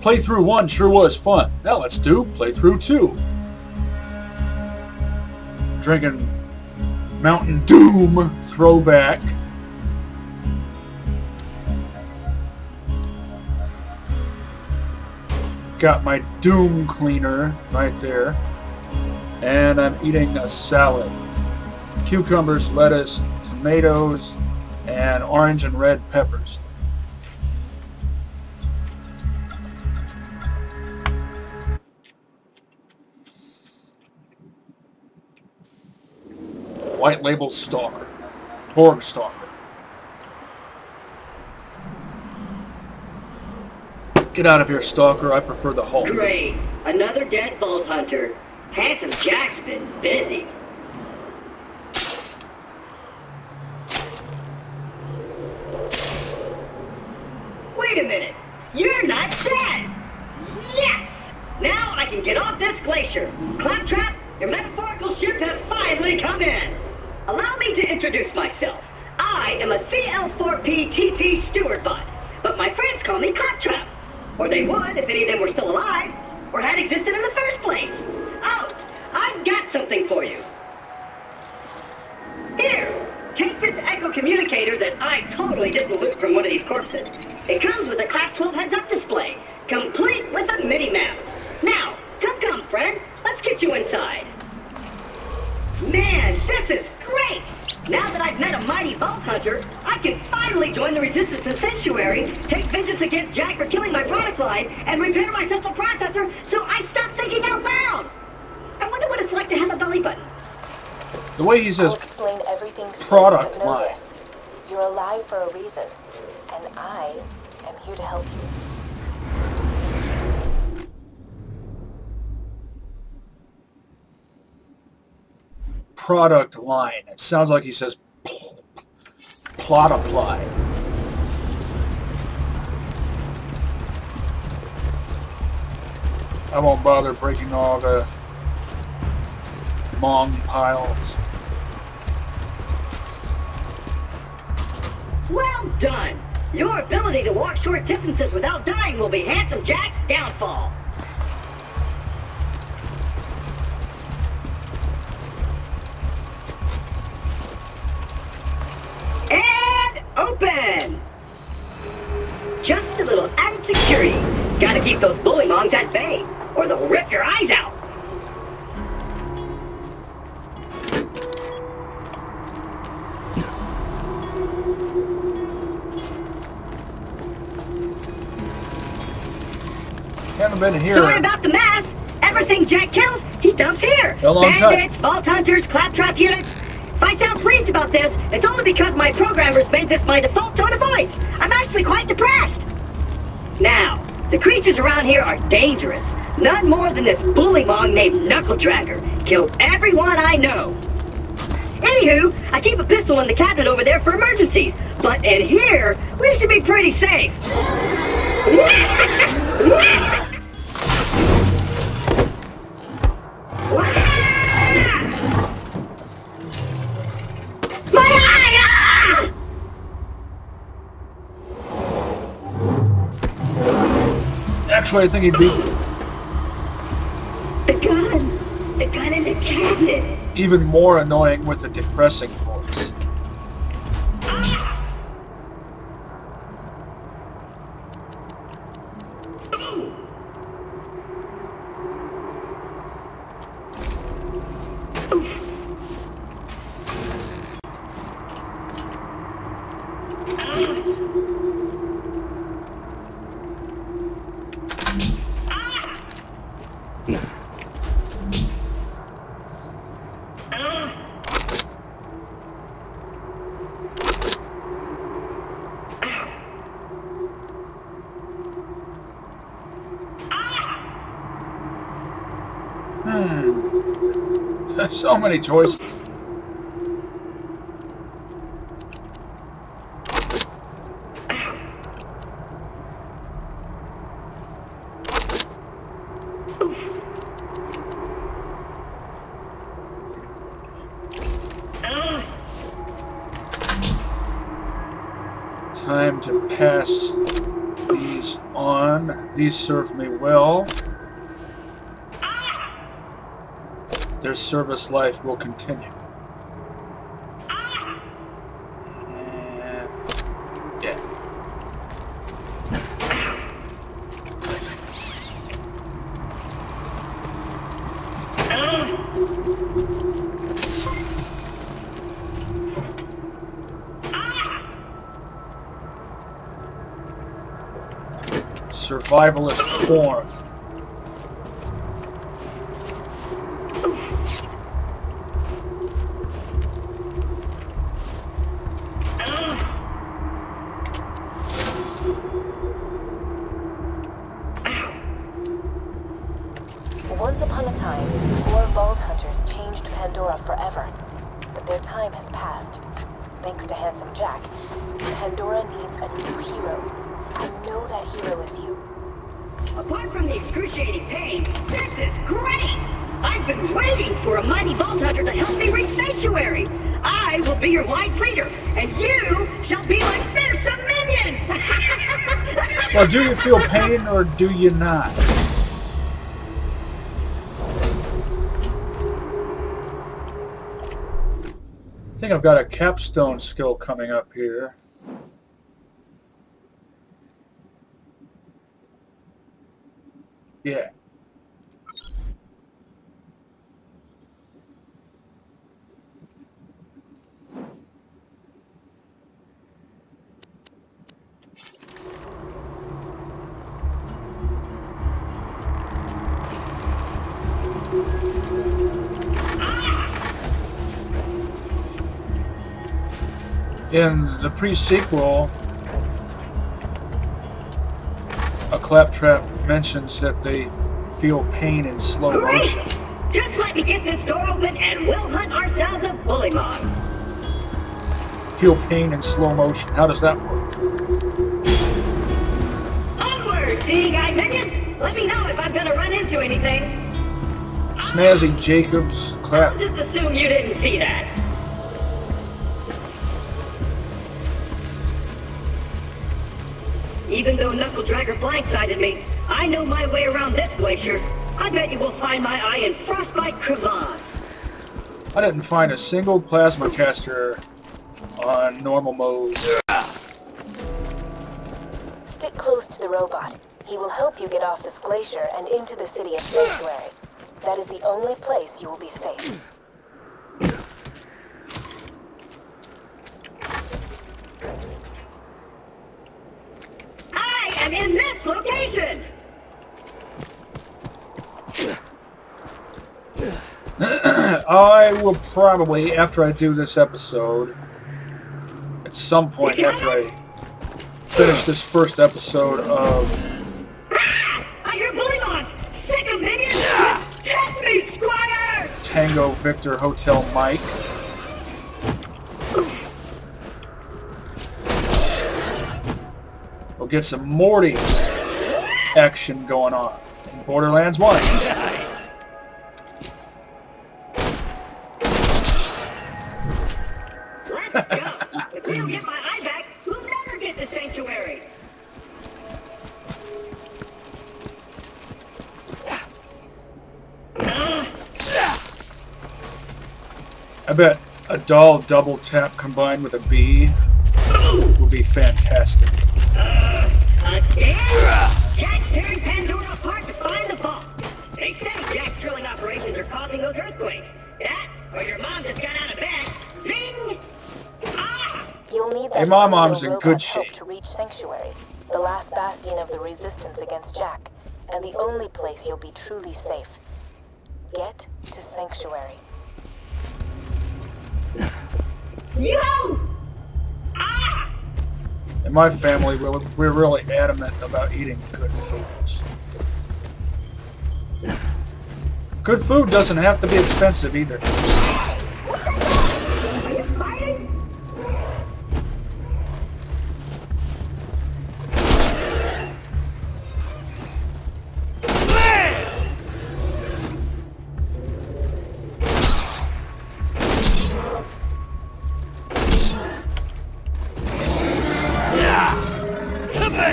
Playthrough 1 sure was fun. Now let's do Playthrough 2. Drinking Mountain Doom throwback. Got my Doom cleaner right there. And I'm eating a salad. Cucumbers, lettuce, tomatoes, and orange and red peppers. White label stalker. Borg stalker. Get out of here, stalker. I prefer the Hulk. Great. Another dead Vault Hunter. Handsome Jack's been busy. Wait a minute. You're not dead! Yes! Now I can get off this glacier. Claptrap, your metaphorical ship has finally come in. Allow me to introduce myself. I am a CL4P TP steward bot, but my friends call me Claptrap. Or they would if any of them were still alive, or had existed in the first place. Oh, I've got something for you. Here, take this echo communicator that I totally didn't loot from one of these corpses. It comes with a Class 12 heads-up display, complete with a mini-map. Now, come, friend, let's get you inside. Man, this is great! Now that I've met a mighty Vault Hunter, I can finally join the Resistance and Sanctuary, take vengeance against Jack for killing my product line, and repair my central processor so I stop thinking out loud! I wonder what it's like to have a belly button. The way he says I'll explain everything soon, product but know line. this. You're alive for a reason, and I am here to help you. Product line. It sounds like he says plot apply. I won't bother breaking all the Mong piles. Well done! Your ability to walk short distances without dying will be Handsome Jack's downfall. And open! Just a little added security. Gotta keep those bully mongs at bay, or they'll rip your eyes out. Haven't been here. Sorry about the mess. Everything Jack kills, he dumps here. A long time. Bandits, Vault Hunters, Claptrap units. If I sound pleased about this, it's only because my programmers made this my default tone of voice. I'm actually quite depressed. Now, the creatures around here are dangerous. None more than this bully mong named Knuckle Dragger. Killed everyone I know. Anywho, I keep a pistol in the cabinet over there for emergencies. But in here, we should be pretty safe. Actually, I think he'd be The gun in the cabinet. even more annoying with a depressing voice. There's so many choices. Time to pass these on. These serve me well. Their service life will continue. And yeah. Survivalist porn. Once upon a time, 4 Vault Hunters changed Pandora forever. But their time has passed. Thanks to Handsome Jack, Pandora needs a new hero. I know that hero is you. Apart from the excruciating pain, this is great! I've been waiting for a mighty Vault Hunter to help me reach Sanctuary. I will be your wise leader, and you shall be my fearsome minion! Well, do you feel pain or do you not? I think I've got a capstone skill coming up here. Yeah. In the pre-sequel, a claptrap mentions that they feel pain in slow motion. Just let me get this door open and we'll hunt ourselves a bully mob. Feel pain in slow motion. How does that work? Onward, seeing eye minion! Let me know if I'm gonna run into anything. Snazzy Jacobs, clap. I'll just assume you didn't see that. Even though Knuckle Dragger blindsided me, I know my way around this glacier. I bet you will find my eye in Frostbite Crevasse. I didn't find a single plasma caster on normal mode. Stick close to the robot. He will help you get off this glacier and into the city of Sanctuary. That is the only place you will be safe. I am in this location! I will probably, after I do this episode, at some point after I finish this first episode of... I hear bully mobs! Sick of minions! Protect me, Squire! Tango Victor Hotel Mike. We'll get some Morty action going on in Borderlands 1. Let's go! If we don't get my eye back, we'll never get to Sanctuary! I bet a doll double tap combined with a bee would be fantastic. Again? Jack's tearing Pandora apart to find the vault. They say Jack's drilling operations are causing those earthquakes. That, or your mom just got out of bed. Zing! Ah! You'll need Hey, that my little mom's in robot's good help shape. to reach Sanctuary, the last bastion of the resistance against Jack, and the only place you'll be truly safe. Get to Sanctuary. Yo! Ah! In my family, we're really adamant about eating good foods. Good food doesn't have to be expensive either. Are you fighting?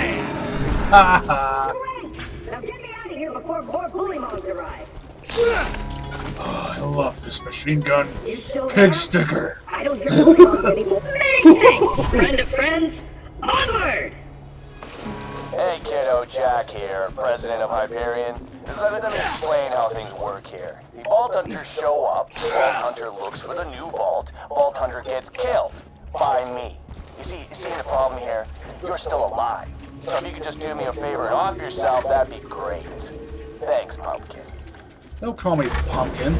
Ha ha! Now get me out of here before more bully moms arrive. Oh, I love this machine gun. You still there? Pig sticker. I don't hear bully moms anymore. Many thanks, friend of friends. Onward! Hey kiddo, Jack here, president of Hyperion. Let me explain how things work here. The Vault Hunters show up, Vault Hunter looks for the new vault, Vault Hunter gets killed. By me. You see the problem here? You're still alive. So if you could just do me a favor and off yourself, that'd be great. Thanks, Pumpkin. Don't call me Pumpkin.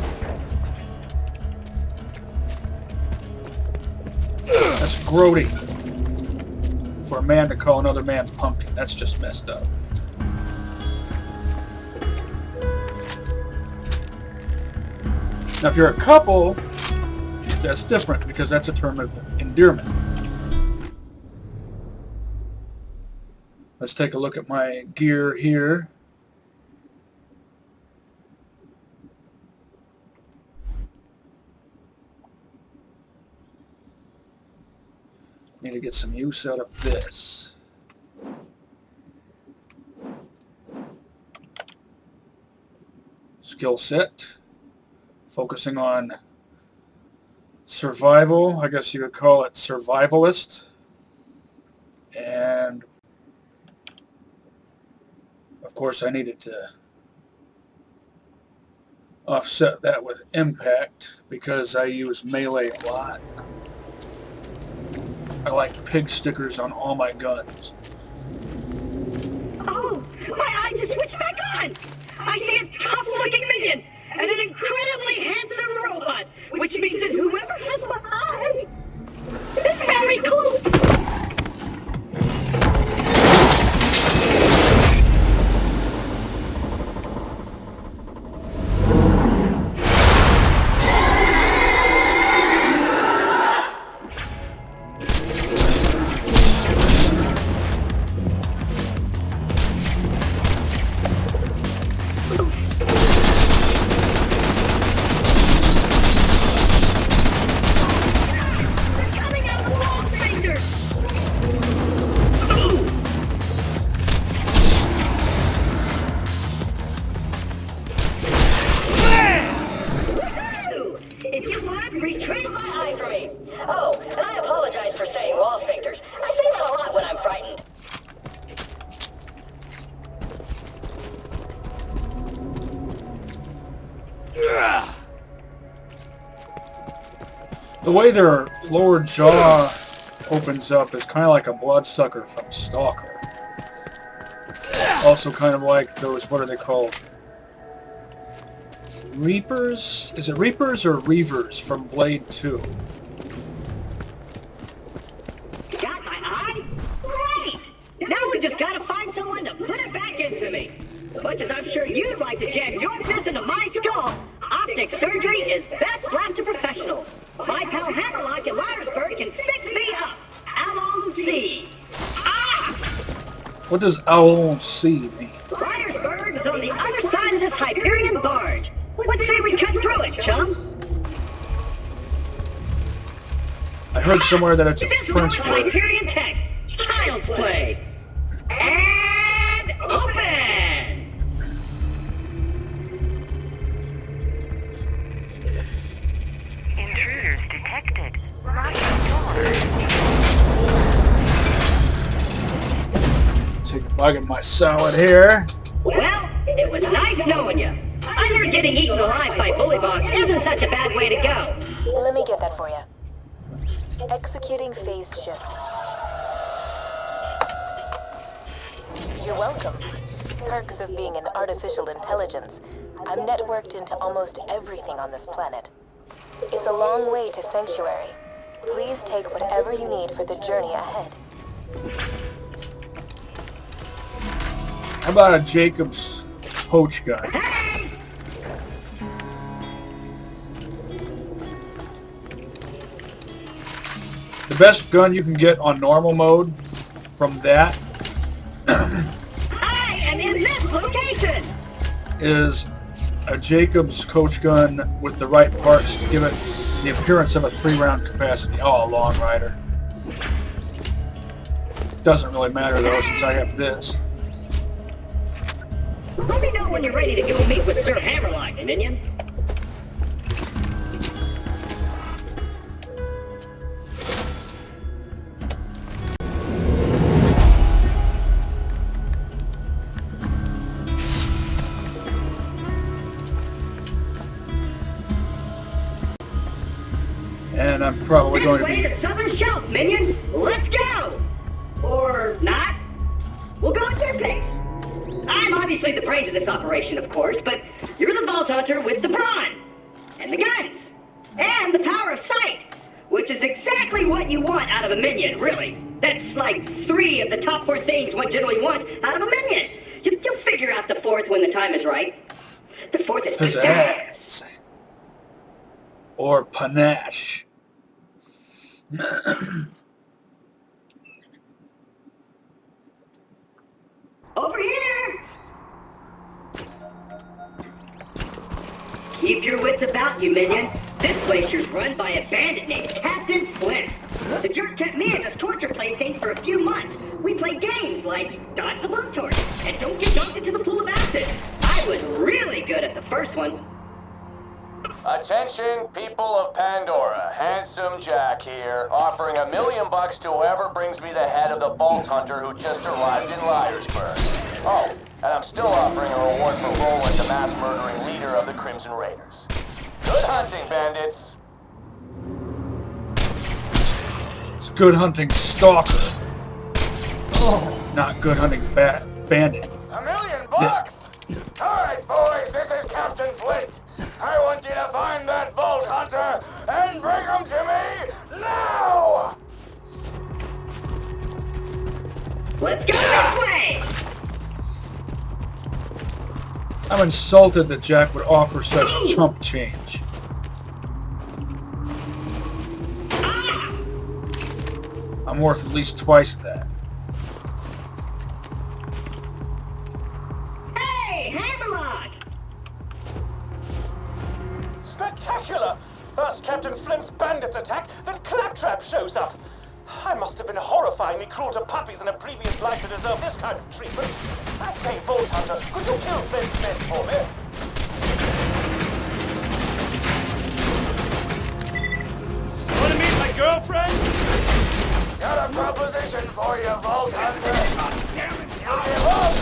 That's grody. For a man to call another man Pumpkin, that's just messed up. Now, if you're a couple, that's different because that's a term of endearment. Let's take a look at my gear here. Need to get some use out of this. Skill set. Focusing on survival. I guess you could call it survivalist. And of course I needed to offset that with impact because I use melee a lot. I like pig stickers on all my guns. Oh, my eye just switched back on! I see a tough-looking minion and an incredibly handsome robot, which means that whoever has my eye is very close! The way their lower jaw opens up is kind of like a bloodsucker from Stalker. Also kind of like those, what are they called? Reapers? Is it Reapers or Reavers from Blade 2? Got my eye? Great! Now we just gotta find someone to put it back into me. Much as I'm sure you'd like to jam your fist into my skull, optic surgery is best left to professionals. My pal Hammerlock in Myersburg can fix me up. Alon C. Ah! What does Alon C mean? Myersburg is on the other side of this Hyperion barge. What say we cut through it, chum? I heard somewhere that it's a This French is word. Hyperion Tech. Child's play. And open! Intruders detected. Lock the door. Take a bite of my salad here. Well, it was nice knowing you. I heard getting eaten alive by bullybogs isn't such a bad way to go. Let me get that for you. Executing phase shift. You're welcome. Perks of being an artificial intelligence. I'm networked into almost everything on this planet. It's a long way to Sanctuary. Please take whatever you need for the journey ahead. How about a Jacobs poach gun? The best gun you can get on normal mode from that I am in this location! is a Jacobs coach gun with the right parts to give it the appearance of a 3-round capacity. Oh, a long rider. Doesn't really matter though, since I have this. Let me know when you're ready to go meet with Sir Hammerlock, minion. And I'm probably This going to way be... to Southern Shelf, minion. Let's go. Or not. We'll go at your pace. I'm obviously the brains of this operation, of course, but you're the Vault Hunter with the brawn, and the guns, and the power of sight, which is exactly what you want out of a minion, really. That's like 3 of the top 4 things one generally wants out of a minion. You'll figure out the 4th when the time is right. The 4th is pizzazz. Or panache. Over here! Keep your wits about you, minions. This glacier's run by a bandit named Captain Flint. The jerk kept me as his torture plaything for a few months. We played games like Dodge the Blowtorch and Don't Get Dunked into the Pool of Acid. I was really good at the first one. Attention, people of Pandora. Handsome Jack here, offering $1 million to whoever brings me the head of the Vault Hunter who just arrived in Liarsburg. Oh, and I'm still offering a reward for Roland, the mass-murdering leader of the Crimson Raiders. Good hunting, bandits. It's good hunting stalker. Oh, not good hunting bandit. $1 million bucks? Alright, boys, this is Captain Flint. I want you to find that Vault Hunter and bring him to me now! Let's go this way! I'm insulted that Jack would offer such chump change. I'm worth at least twice that. Hey, Hammerlock! Spectacular! First Captain Flint's bandits attack, then Claptrap shows up. I must have been horrifyingly cruel to puppies in a previous life to deserve this kind of treatment. I say, Vault Hunter, could you kill Flint's men for me? Want to meet my girlfriend? Got a proposition for you, Vault Hunter. You give up,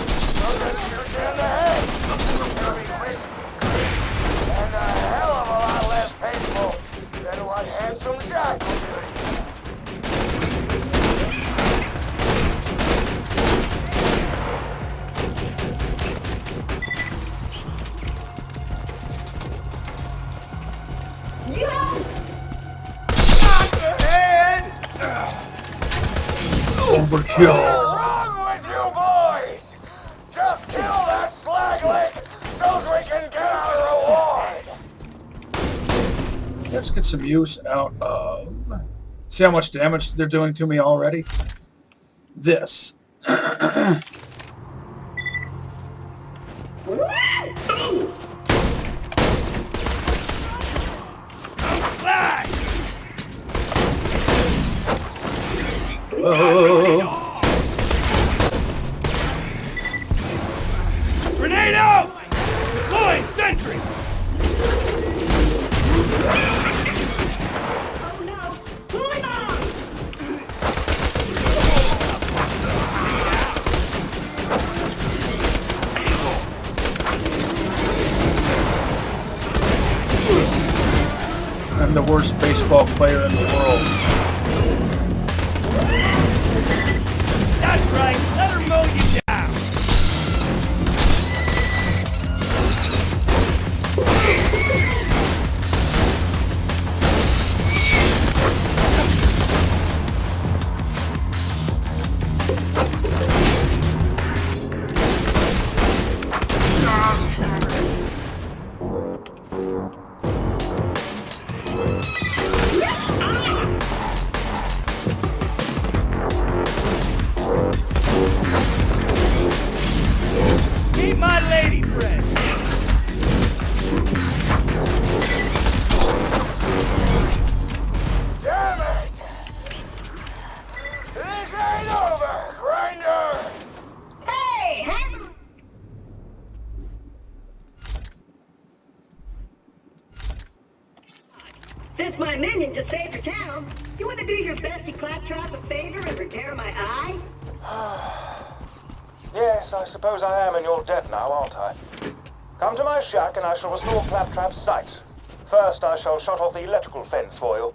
I'll just shoot you in the head. It'll be quick, and a hell of a lot less painful than what Handsome Jack will do to you. Overkill. What's wrong with you boys? Just kill that slag lick so we can get our reward. Let's get some use out of... See how much damage they're doing to me already? This. Flag! Oh. Grenade out! Deploying sentry! Oh no! Pull him off! I'm the worst baseball player in the world. That's right, let her mow you down! Meet my lady friend! Damn it! This ain't over Since my minion just saved your town, you want to do your bestie Claptrap a favor and repair my eye? Yes, I suppose I am in your debt now, aren't I? Come to my shack and I shall restore Claptrap's sight. First, I shall shut off the electrical fence for you.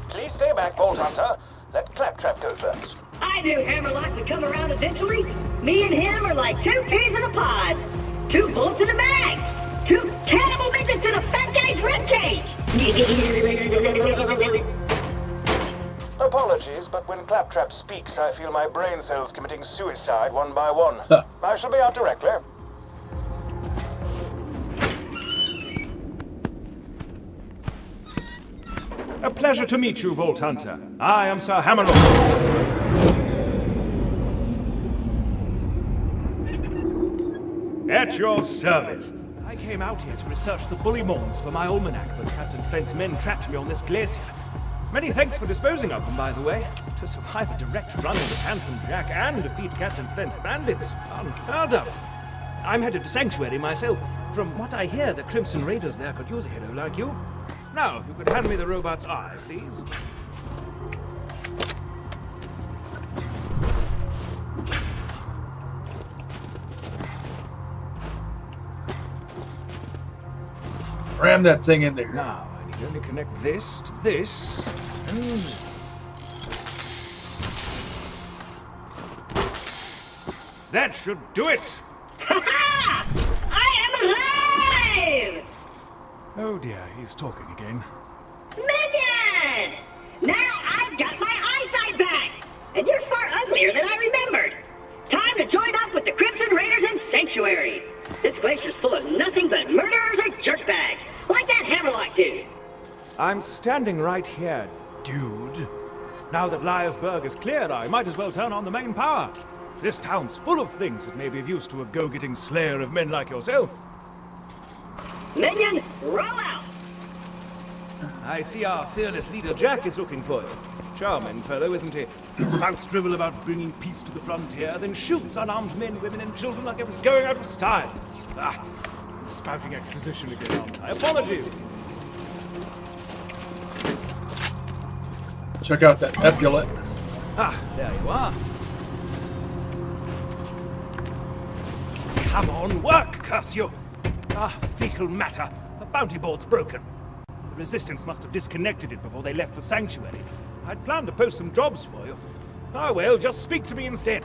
Please stay back, Vault Hunter. Let Claptrap go first. I knew Hammerlock would come around eventually. Me and him are like two peas in a pod. 2 bullets in a mag. 2 cannibal midgets in a fat guy's ribcage. Apologies, but when Claptrap speaks, I feel my brain cells committing suicide one by one. I shall be out directly. A pleasure to meet you, Vault Hunter. I am Sir Hammerlock. At your service. I came out here to research the bullymorns for my almanac, but Captain Flint's men trapped me on this glacier. Many thanks for disposing of them, by the way. To survive a direct run with Handsome Jack and defeat Captain Flint's bandits, unheard of. I'm headed to Sanctuary myself. From what I hear, the Crimson Raiders there could use a hero like you. Now, if you could hand me the robot's eye, please. Ram that thing in there. Now, I need only connect this to this. That should do it! Ha-ha! I am alive! Oh dear, he's talking again. Minion! Now I've got my eyesight back! And you're far uglier than I remembered! Time to join up with the Crimson Raiders in Sanctuary! This glacier's full of nothing but murderers or jerkbags, like that Hammerlock dude! I'm standing right here, dude. Now that Liarsburg is cleared, I might as well turn on the main power. This town's full of things that may be of use to a go-getting slayer of men like yourself. Minion, roll out! I see our fearless leader Jack is looking for you. Charming fellow, isn't he? Spouts drivel about bringing peace to the frontier, then shoots unarmed men, women, and children like it was going out of style. Ah, I'm spouting exposition again, aren't I? Apologies. Check out that epaulette. Ah, there you are. Come on, work, curse you! Ah, fecal matter. The bounty board's broken. The Resistance must have disconnected it before they left for Sanctuary. I'd planned to post some jobs for you. Ah, well, just speak to me instead.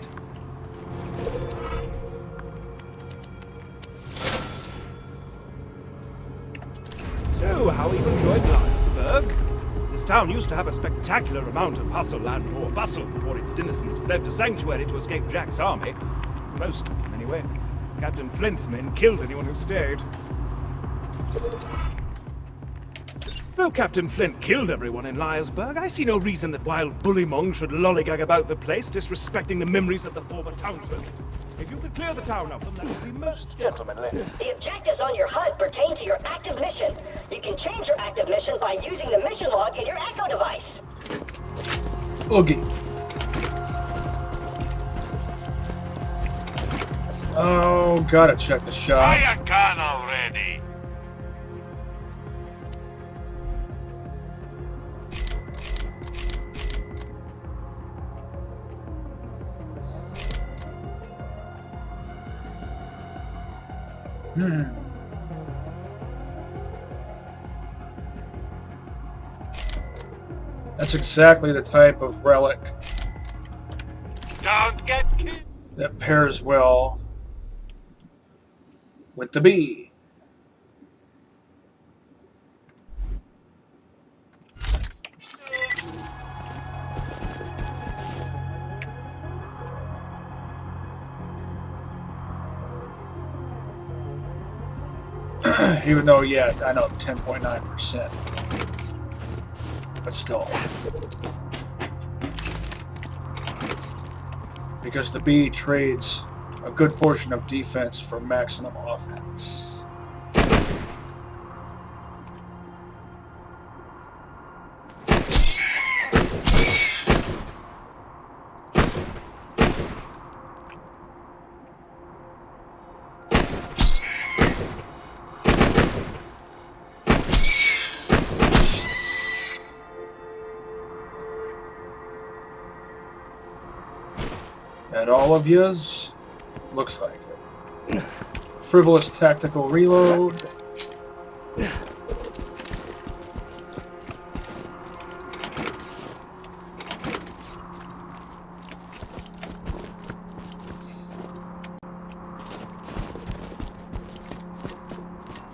So, how you enjoyed Liarsburg? This town used to have a spectacular amount of hustle and or bustle before its denizens fled to Sanctuary to escape Jack's army. Most of them, anyway. Captain Flint's men killed anyone who stayed. Though Captain Flint killed everyone in Liarsburg, I see no reason that wild bullymong should lollygag about the place, disrespecting the memories of the former townsmen. If you could clear the town of them, that would be most Gentlemanly. The objectives on your HUD pertain to your active mission. You can change your active mission by using the mission log in your Echo device. Oogie. Oh, gotta check the shop. Fire gun already! That's exactly the type of relic Don't get killed! that pairs well with the bee. Even though, yeah, I know 10.9%. But still. Because the bee trades a good portion of defense for maximum offense. At all of yous? Looks like it. Frivolous tactical reload.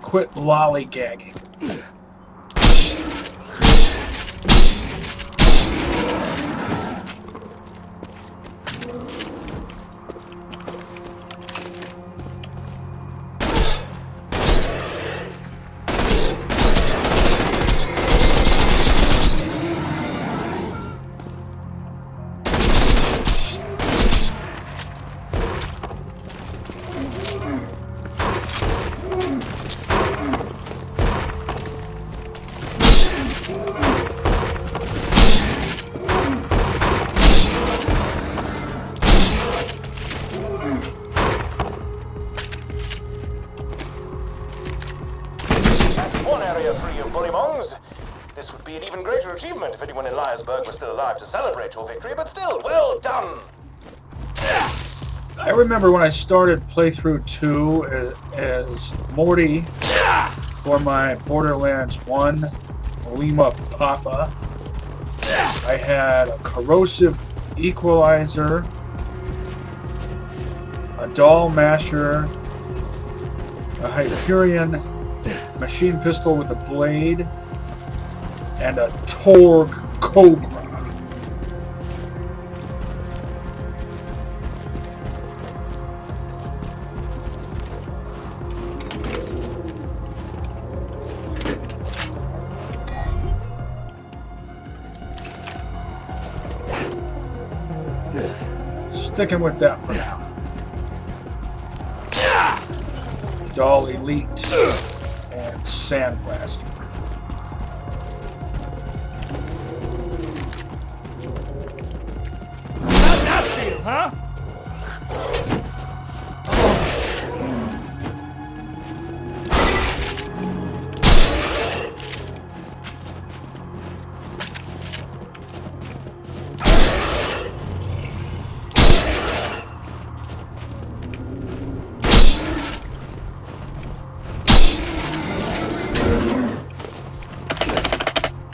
Quit lollygagging. Free of bullymongs. This would be an even greater achievement if anyone in Liarsburg was still alive to celebrate your victory, but still, well done! I remember when I started playthrough 2 as Morty for my Borderlands 1 Lima Papa. I had a corrosive equalizer, a doll masher, a Hyperion machine pistol with a blade, and a Torg Cobra. Sticking with that for now. Doll Elite and Sandblaster. How'd that feel, huh?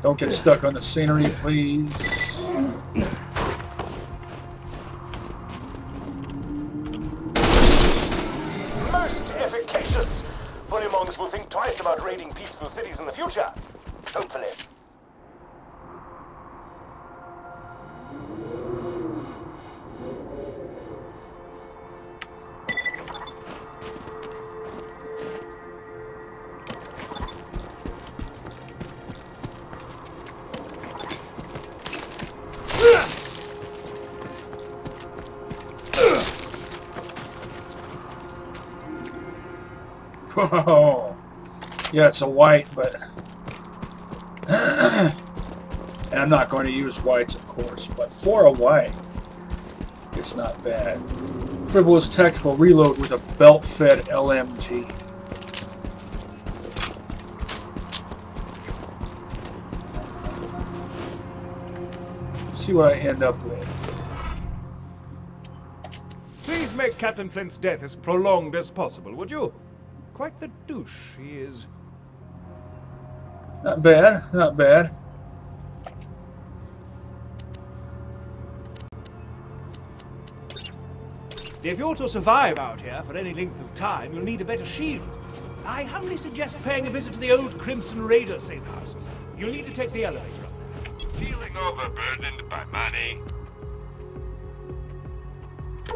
Don't get stuck on the scenery, please. Most efficacious! Bullymongs will think twice about raiding peaceful cities in the future. Hopefully. Whoa. Yeah, it's a white, but and I'm not going to use whites, of course, but for a white, it's not bad. Frivolous tactical reload with a belt-fed LMG. See what I end up with. Please make Captain Flint's death as prolonged as possible, would you? Quite the douche he is. Not bad, not bad. If you're to survive out here for any length of time, you'll need a better shield. I humbly suggest paying a visit to the old Crimson Raider safe house. You'll need to take the elevator up there. Feeling overburdened by money?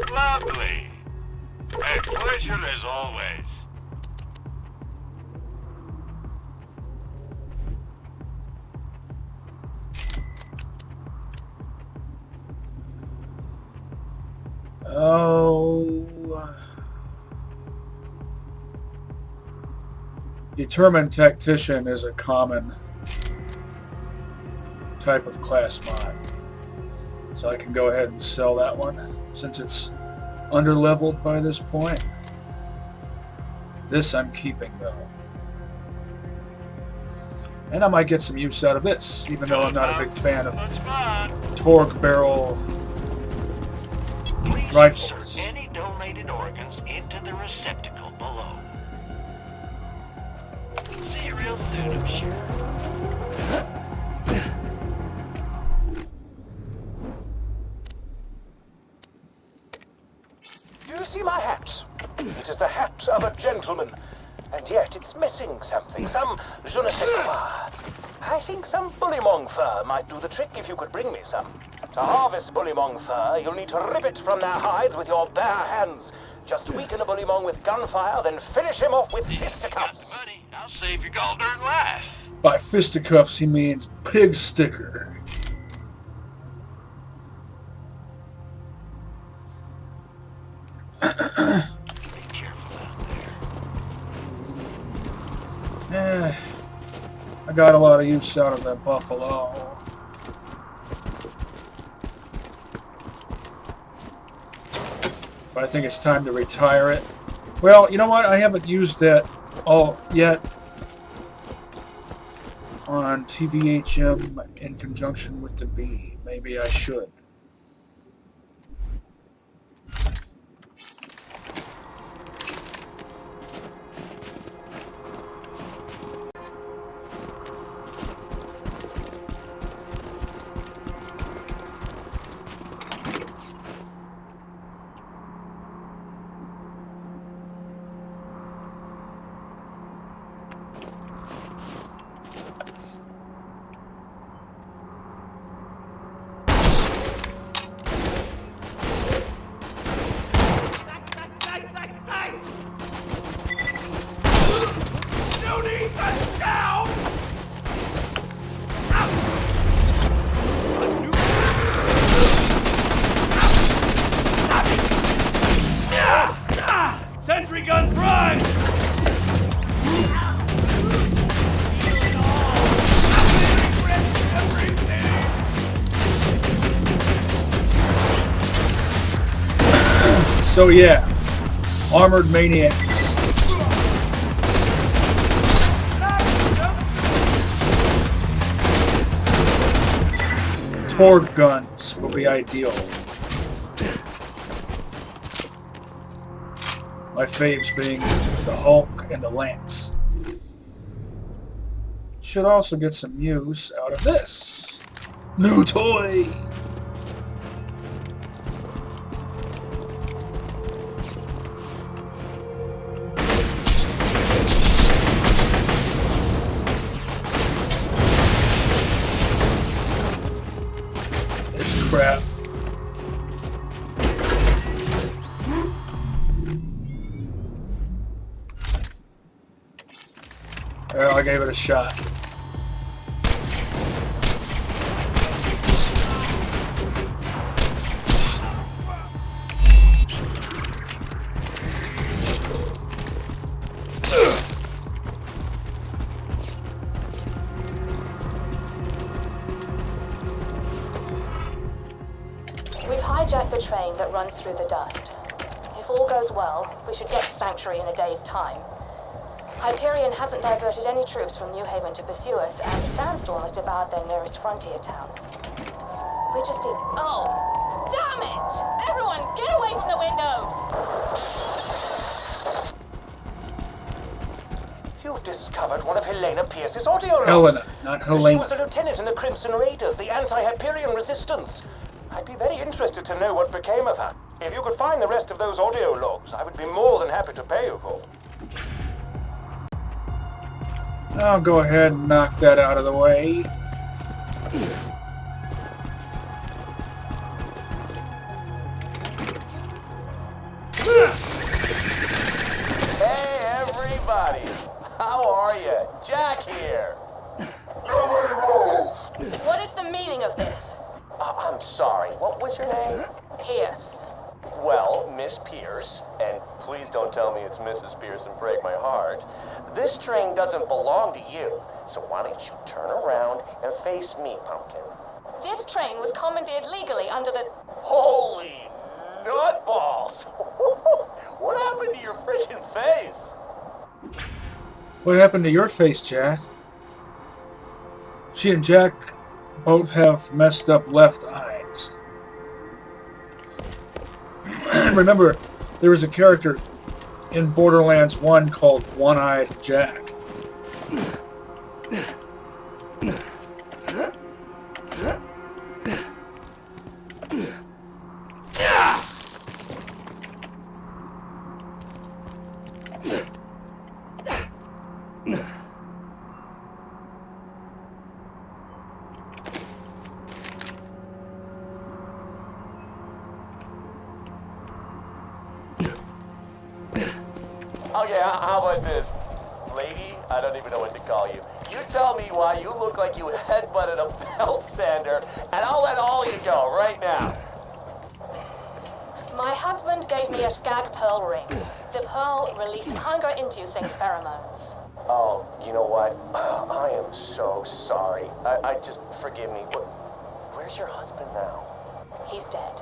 Lovely. A pleasure as always. Oh. Determined Tactician is a common type of class mod. So I can go ahead and sell that one since it's underleveled by this point. This I'm keeping though. And I might get some use out of this, even though I'm not a big fan of torque barrel Rifles. insert any donated organs into the receptacle below. See you real soon, I'm sure. Do you see my hat? It is the hat of a gentleman, and yet it's missing something, some je ne sais quoi. I think some bullymong fur might do the trick if you could bring me some. To harvest bullymong fur, you'll need to rip it from their hides with your bare hands. Just weaken a bullymong with gunfire, then finish him off with fisticuffs. Buddy, I'll save your gall-darn life. By fisticuffs, he means pig sticker. Be careful out there. I got a lot of use out of that buffalo. But I think it's time to retire it. Well, you know what? I haven't used that all yet on TVHM in conjunction with the V. Maybe I should. Sentry gun prime! So yeah, armored maniacs. Torg guns will be ideal. My faves being the Hulk and the Lance. Should also get some use out of this. New toy! It's crap. Well, I gave it a shot. We've hijacked the train that runs through the dust. If all goes well, we should get to Sanctuary in a day's time. Hyperion hasn't diverted any troops from New Haven to pursue us, and a sandstorm has devoured their nearest frontier town. We just need... Oh! Damn it! Everyone, get away from the windows! You've discovered one of Helena Pierce's audio logs. Helena, not She Helena. was a lieutenant in the Crimson Raiders, the anti-Hyperion resistance. I'd be very interested to know what became of her. If you could find the rest of those audio logs, I would be more than happy to pay you for them. I'll go ahead and knock that out of the way. Hey, everybody! How are you? Jack here! What is the meaning of this? I'm sorry, what was your name? Pierce. Well, Miss Pierce, and please don't tell me it's Mrs. Pierce and break my heart, this train doesn't belong to you, so why don't you turn around and face me, Pumpkin? This train was commandeered legally under the... Holy nutballs! What happened to your freaking face? What happened to your face, Jack? She and Jack both have messed up left eyes. Remember, there was a character in Borderlands 1 called One-Eyed Jack. Okay, how about this? Lady, I don't even know what to call you. You tell me why you look like you headbutted a belt sander, and I'll let all you go right now. My husband gave me a skag pearl ring. The pearl released hunger-inducing pheromones. Oh, you know what? I am so sorry. I just, forgive me. Where's your husband now? He's dead.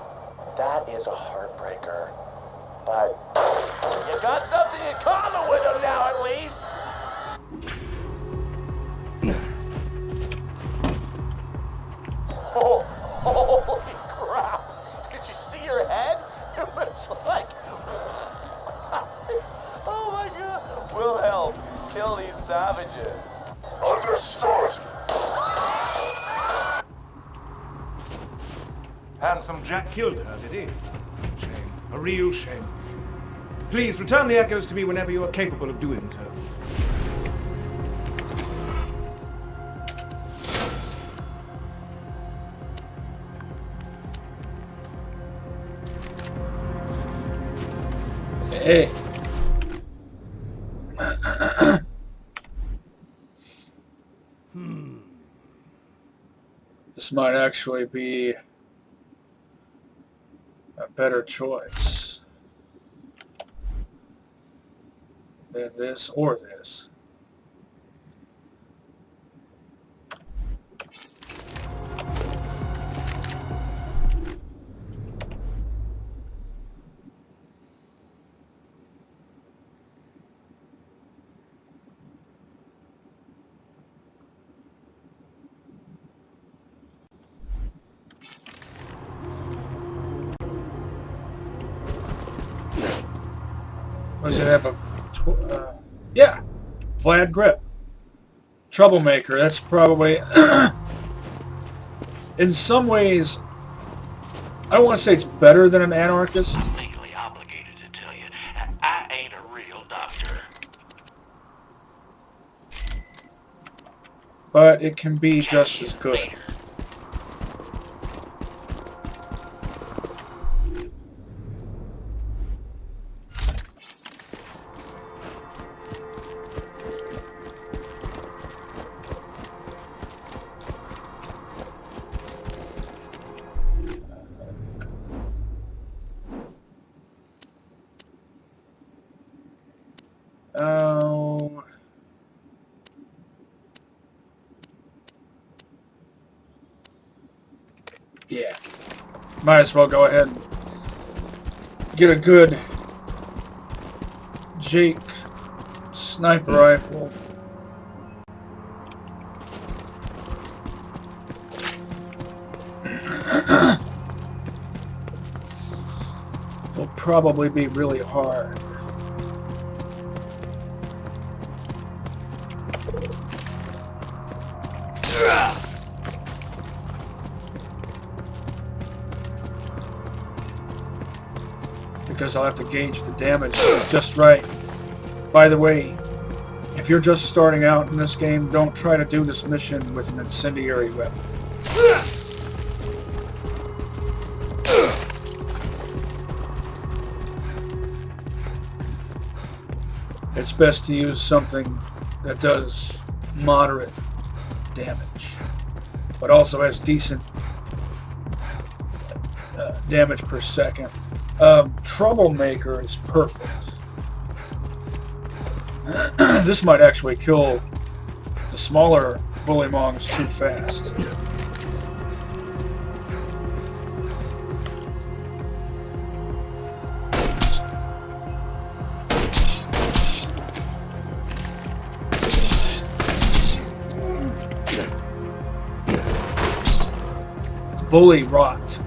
That is a heartbreaker. But you got something in common with him now, at least. Oh, holy crap! Did you see your head? It was like, oh my God! Wilhelm, kill these savages. Understood. Handsome Jack killed her, did he? Shame. A real shame. Please return the echoes to me whenever you are capable of doing so. Hey. This might actually be a better choice than this or this. Does it have a... yeah. Vlad grip. Troublemaker. That's probably... in some ways... I don't want to say it's better than an anarchist. I'm legally obligated to tell you, I ain't a real doctor. But it can be just as good. Later. Oh... yeah. Might as well go ahead and get a good Jake sniper rifle. It'll probably be really hard. Because I'll have to gauge the damage just right. By the way, if you're just starting out in this game, don't try to do this mission with an incendiary weapon. It's best to use something that does moderate damage, but also has decent damage per second. Troublemaker is perfect. This might actually kill the smaller bullymongs too fast. Bully rot.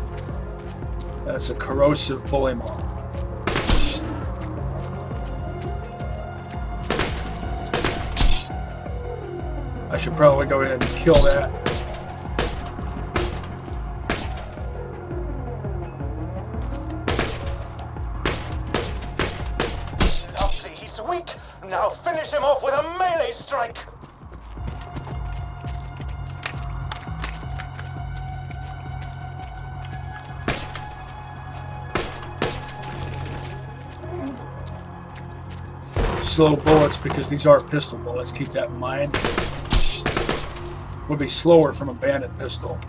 That's a corrosive bullymong. I should probably go ahead and kill that. Lovely, he's weak. Now finish him off with a melee strike. Slow bullets because these are pistol bullets. Keep that in mind. Would be slower from a bandit pistol.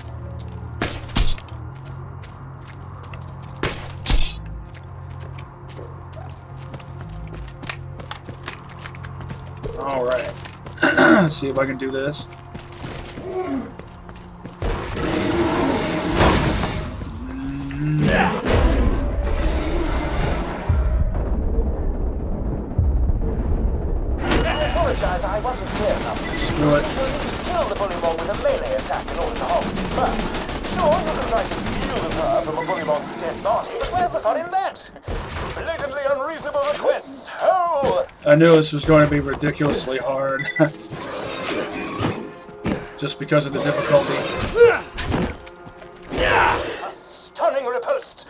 All right. Let's see if I can do this. I wasn't clear enough. Screw it. You'll need to kill the bullymong with a melee attack in order to harvest its fur. Sure, you can try to steal the fur from a bullymong's dead body, but where's the fun in that? Blatantly unreasonable requests. Oh! I knew this was going to be ridiculously hard. Just because of the difficulty. A stunning riposte.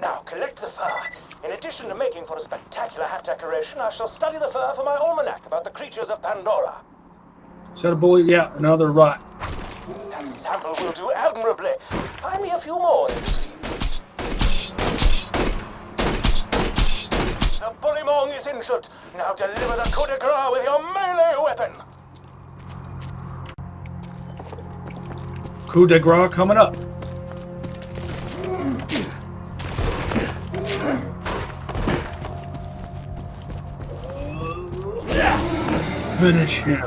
Now, collect the fur. In addition to making for a spectacular hat decoration, I shall study the fur for my almanac about the creatures of Pandora. Is that a bully? Yeah, another rot. That sample will do admirably. Find me a few more, please. The bullymong is injured. Now deliver the coup de grace with your melee weapon. Coup de grace coming up. Finish him.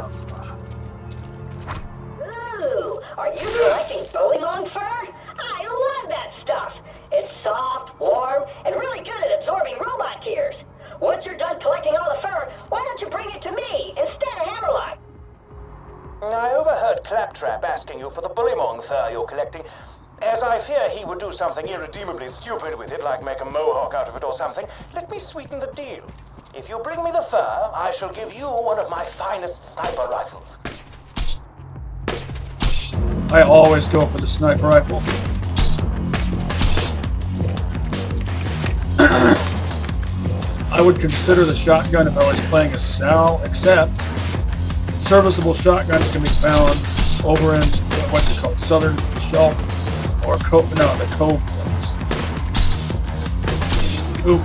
Ooh, are you collecting bullymong fur? I love that stuff. It's soft, warm, and really good at absorbing robot tears. Once you're done collecting all the fur, why don't you bring it to me instead of Hammerlock? I overheard Claptrap asking you for the bullymong fur you're collecting. As I fear he would do something irredeemably stupid with it, like make a mohawk out of it or something, let me sweeten the deal. If you bring me the fur, I shall give you one of my finest sniper rifles. I always go for the sniper rifle. I would consider the shotgun if I was playing a Sal, except serviceable shotguns can be found over in, what's it called, Southern Shelf, or the Cove place. Oop.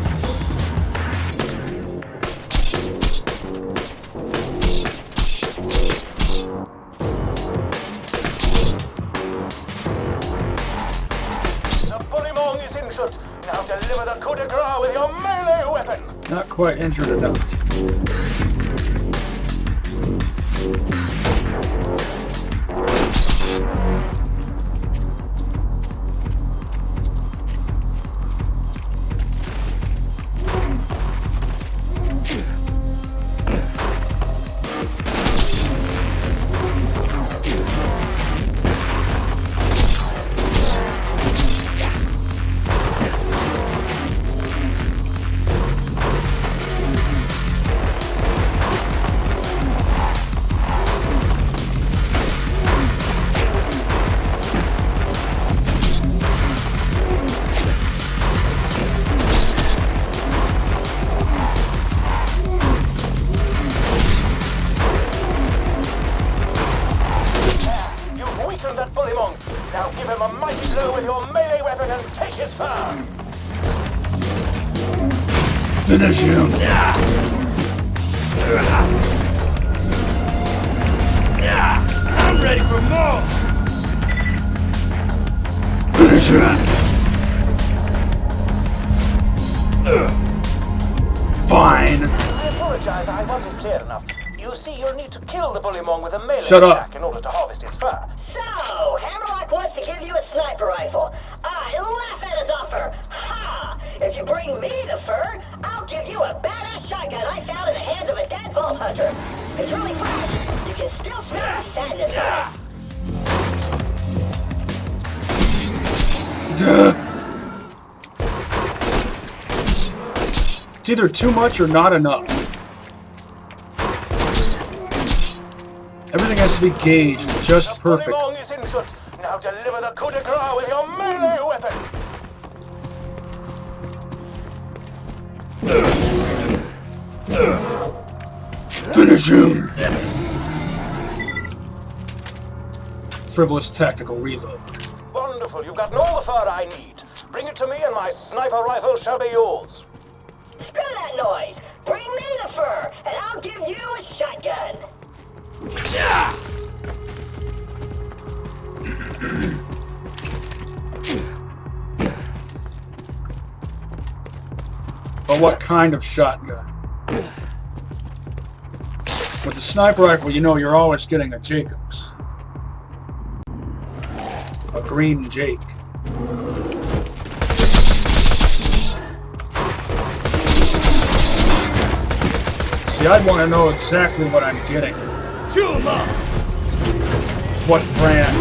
Now deliver the coup de grace with your melee weapon! Not quite injured enough. Finish him! I'm ready for more! Finish him! Fine! I apologize, I wasn't clear enough. You see, you'll need to kill the bullymong with a melee attack in order to harvest its fur. So, Hammerlock wants to give you a sniper rifle. I laugh at his offer. Ha! If you bring me the fur, I'll give you a badass shotgun I found in the hands of a dead vault hunter. It's really fresh. You can still smell the sadness on it. It's either too much or not enough. Everything I has to be gauged just The perfect. Bullymong is injured. Now deliver the coup de grace with your melee weapon. Finish him! Frivolous tactical reload. Wonderful. You've gotten all the fur I need. Bring it to me and my sniper rifle shall be yours. Screw that noise! Bring me the fur, and I'll give you a shotgun! But what kind of shotgun? With the sniper rifle, you know you're always getting a Jacobs. A green Jake. See, I'd want to know exactly what I'm getting. What brand.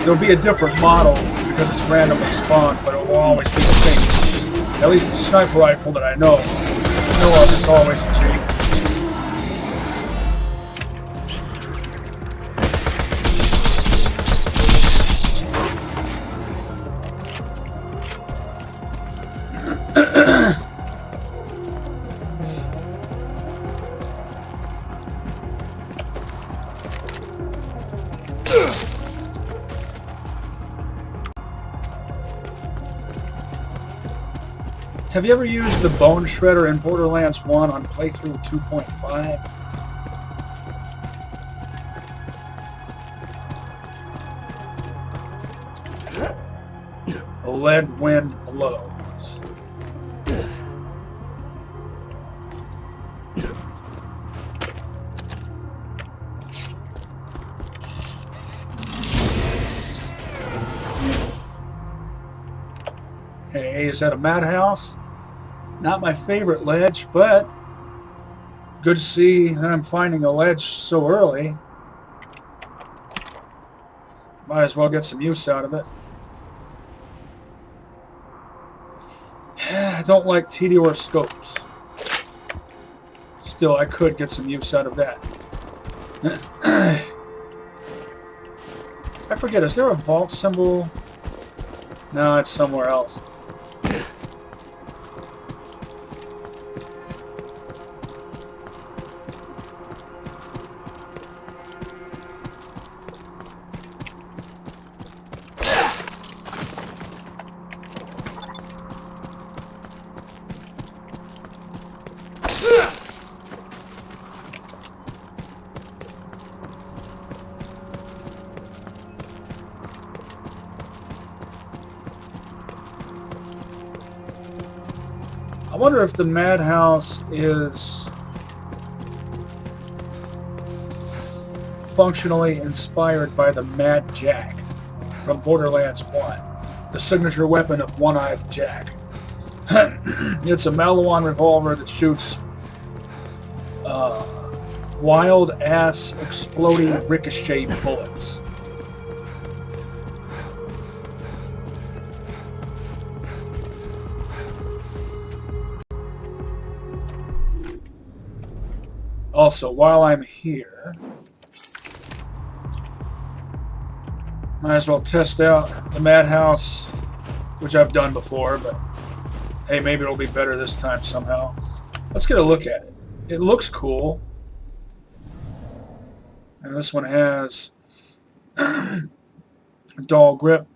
There'll be a different model because it's randomly spawned, but it will always be the same. At least the sniper rifle that I know of is always a Jake. Have you ever used the Bone Shredder in Borderlands 1 on playthrough 2.5? A lead wind blows. Hey, is that a madhouse? Not my favorite ledge, but good to see that I'm finding a ledge so early. Might as well get some use out of it. I don't like TDR scopes. Still, I could get some use out of that. I forget, is there a vault symbol? No, it's somewhere else. I wonder if the madhouse is functionally inspired by the Mad Jack from Borderlands 1, the signature weapon of One-Eyed Jack. It's a Malawan revolver that shoots wild-ass exploding ricochet bullets. Also, while I'm here, might as well test out the madhouse, which I've done before, but hey, maybe it'll be better this time somehow. Let's get a look at it. It looks cool. And this one has a dull grip,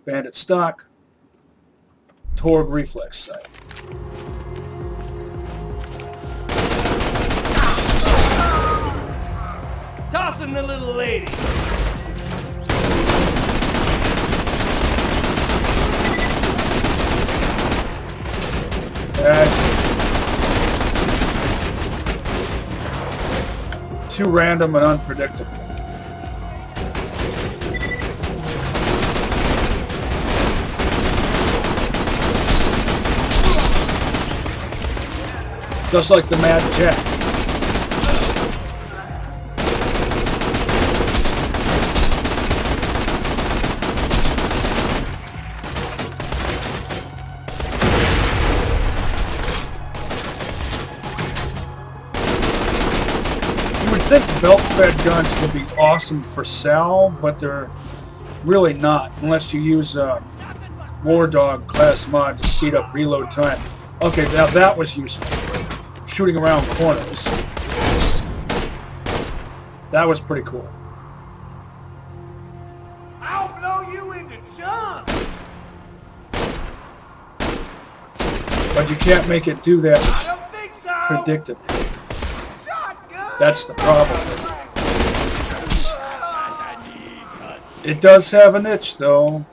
bandit stock, Torg reflex sight. Tossing the little lady. That's too random and unpredictable. Just like the Mad Jack. think belt-fed guns would be awesome for Sal, but they're really not, unless you use War Dog class mod to speed up reload time. Okay, now that was useful. Shooting around corners. That was pretty cool. I'll blow you into chunks! But you can't make it do that I don't think so! predictably. Shotgun! That's the problem. It does have an itch, though.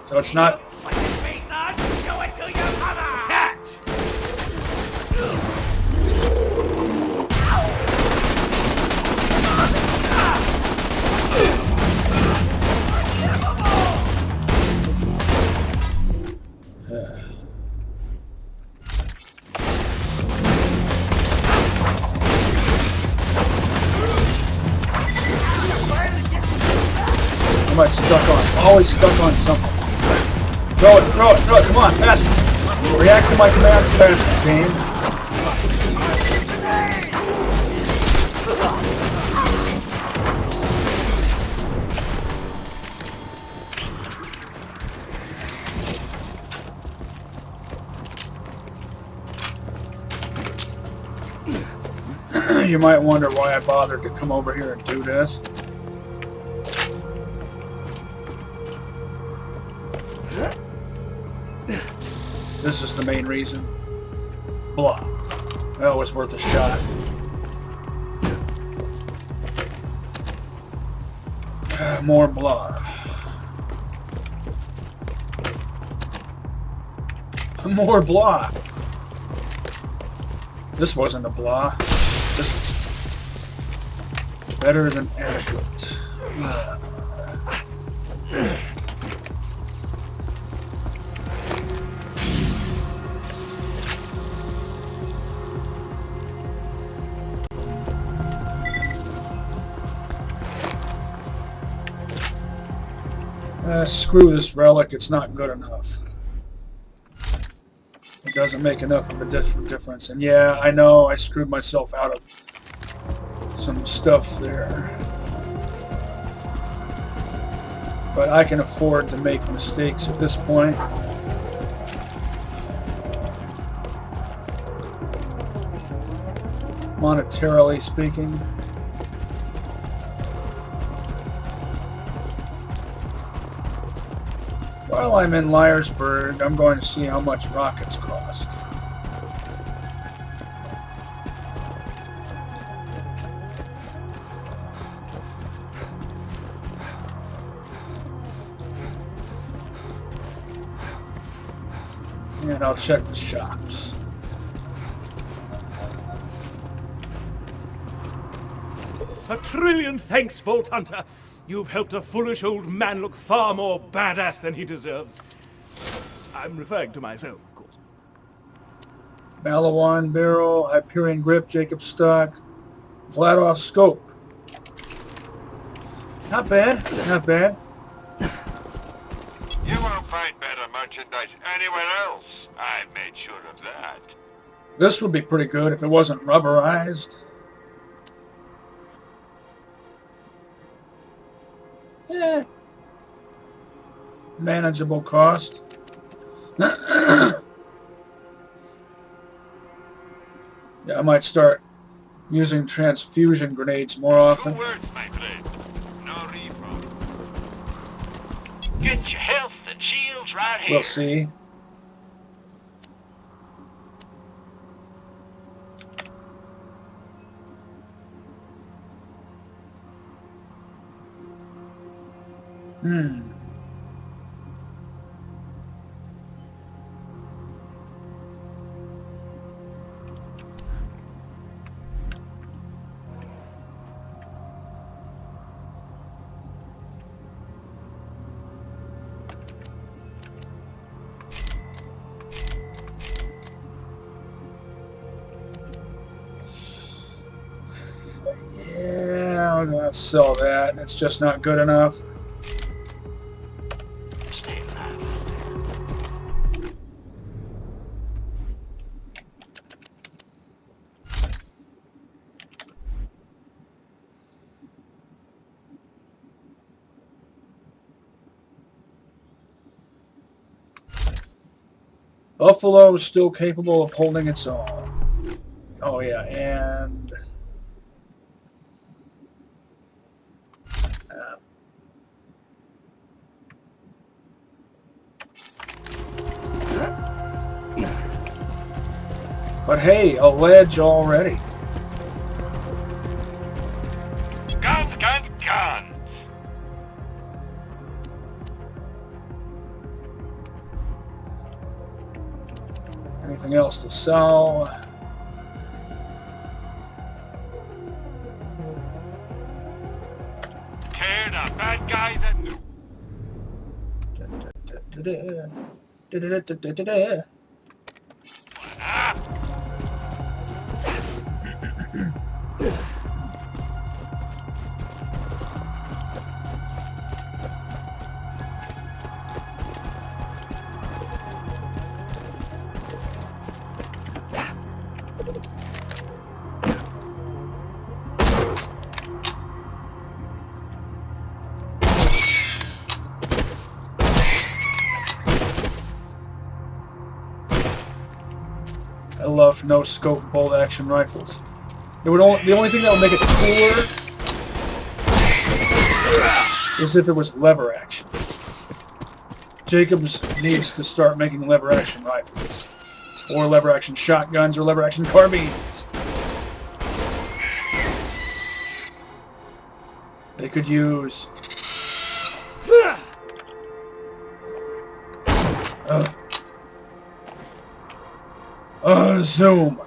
So it's not... Show it to your mother! Catch! I'm always stuck on something. Throw it, come on, faster. React to my commands faster, game. You might wonder why I bothered to come over here and do this. This is the main reason. Blah. That was worth a shot. More blah. More blah. This wasn't a blah. This was better than adequate. Screw this relic, it's not good enough. It doesn't make enough of a difference. And yeah, I know I screwed myself out of some stuff there. But I can afford to make mistakes at this point. Monetarily speaking. While I'm in Liarsburg, I'm going to see how much rockets cost. And I'll check the shops. A trillion thanks, Vault Hunter. You've helped a foolish old man look far more badass than he deserves. I'm referring to myself, of course. Malawan barrel, Hyperion grip, Jacob stock, Vladoff scope. Not bad, not bad. You won't find better merchandise anywhere else. I made sure of that. This would be pretty good if it wasn't rubberized. Yeah. Manageable cost. Yeah, I might start using transfusion grenades more often. 2 words, my friend. No refund. Get your health and shields right here. We'll see. Yeah, I'm gonna sell that. It's just not good enough. Stay alive. Buffalo is still capable of holding its own. Oh yeah, and but hey, a ledge already. Guns, guns, guns! Anything else to sell? Tear the bad guys and... Ah! I love no-scope bolt-action rifles. The only thing that would make it cooler is if it was lever action. Jacobs needs to start making lever-action rifles, or lever-action shotguns, or lever-action carbines. They could use... zoom.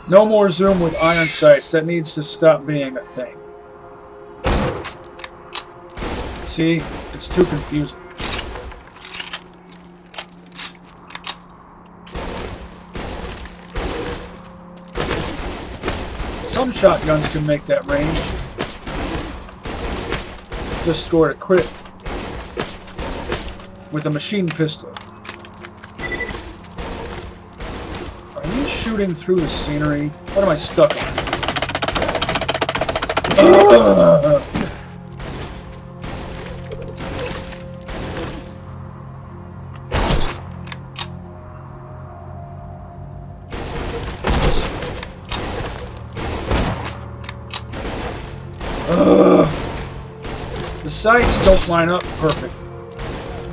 No more zoom with iron sights. That needs to stop being a thing. See? It's too confusing. Some shotguns can make that range. Just scored a crit with a machine pistol. Shooting through the scenery. What am I stuck on? The sights don't line up perfect.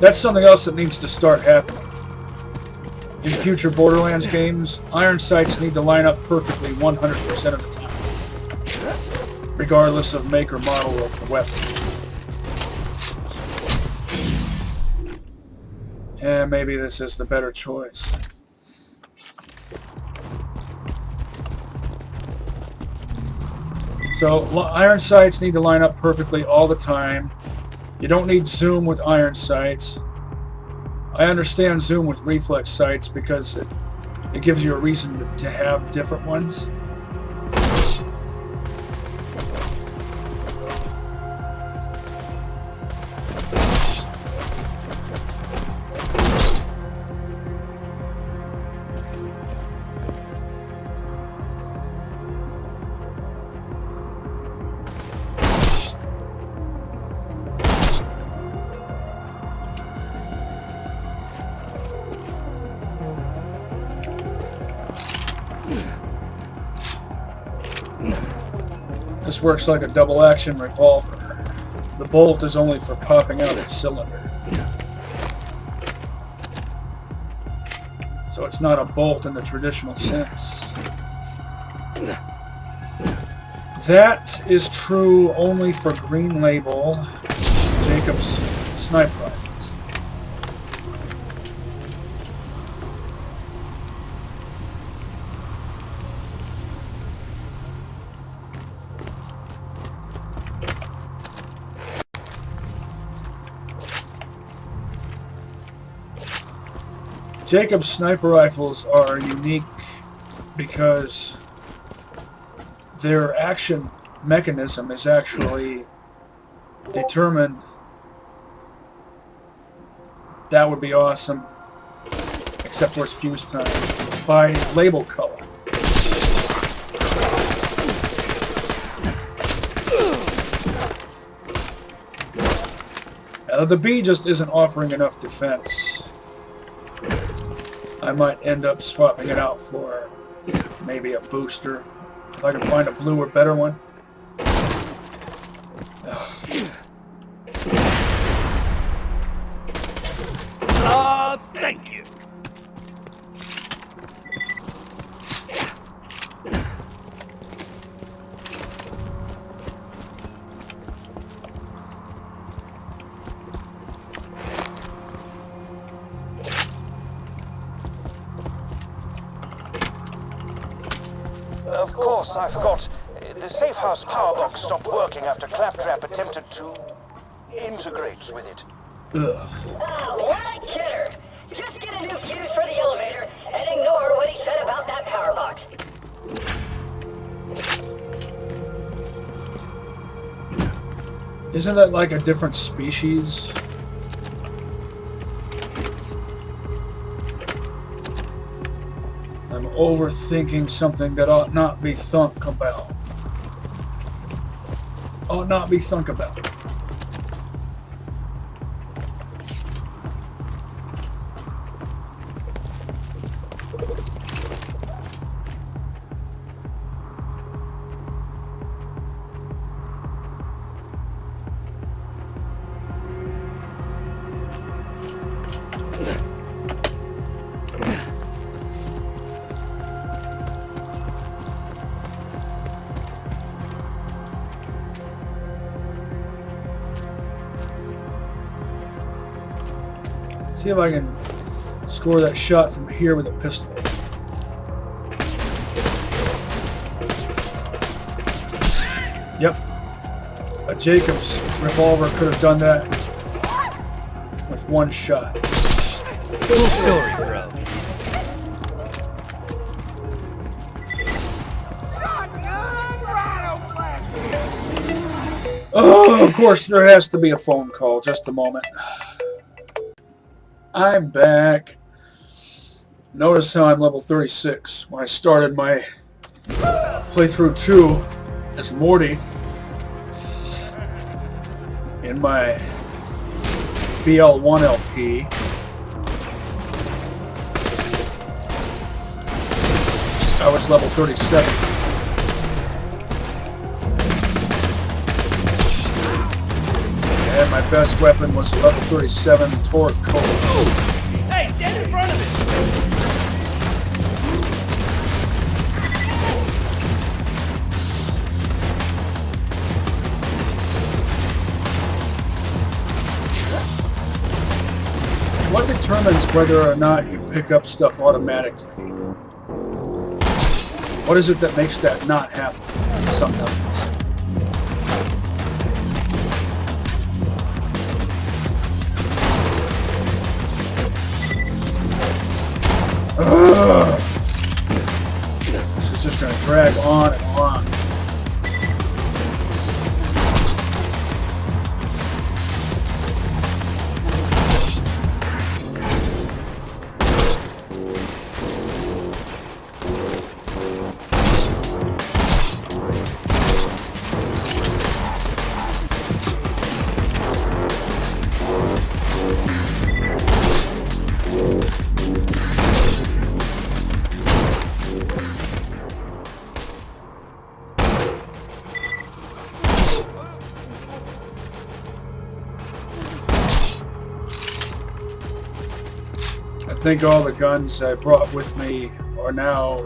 That's something else that needs to start happening. In future Borderlands games, iron sights need to line up perfectly 100% of the time, regardless of make or model of the weapon. Yeah, maybe this is the better choice. So, iron sights need to line up perfectly all the time. You don't need zoom with iron sights. I understand zoom with reflex sights because it gives you a reason to have different ones. This works like a double-action revolver. The bolt is only for popping out its cylinder. So it's not a bolt in the traditional sense. That is true only for Green Label, Jacobs sniper rifles. Jacobs sniper rifles are unique because their action mechanism is actually determined. That would be awesome, except for its fuse time, by label color. The B just isn't offering enough defense. I might end up swapping it out for maybe a booster. If I can find a blue or better one. Thank you. Of course, I forgot. The safe house power box stopped working after Claptrap attempted to integrate with it. Ugh. Oh, what a kidder! Just get a new fuse for the elevator and ignore what he said about that power box. Isn't that like a different species? I'm overthinking something that ought not be thunk about. Ought not be thunk about. See if I can score that shot from here with a pistol. Yep. A Jacobs revolver could have done that with one shot. Cool story, bro. Oh, of course there has to be a phone call. Just a moment. I'm back. Notice how I'm level 36. When I started my playthrough 2 as Morty in my BL1 LP, I was level 37. And my best weapon was a level 37 Torque Colt. Hey, stand in front of it! What determines whether or not you pick up stuff automatically? What is it that makes that not happen sometimes? Ugh. This is just going to drag on and on. I think all the guns I brought with me are now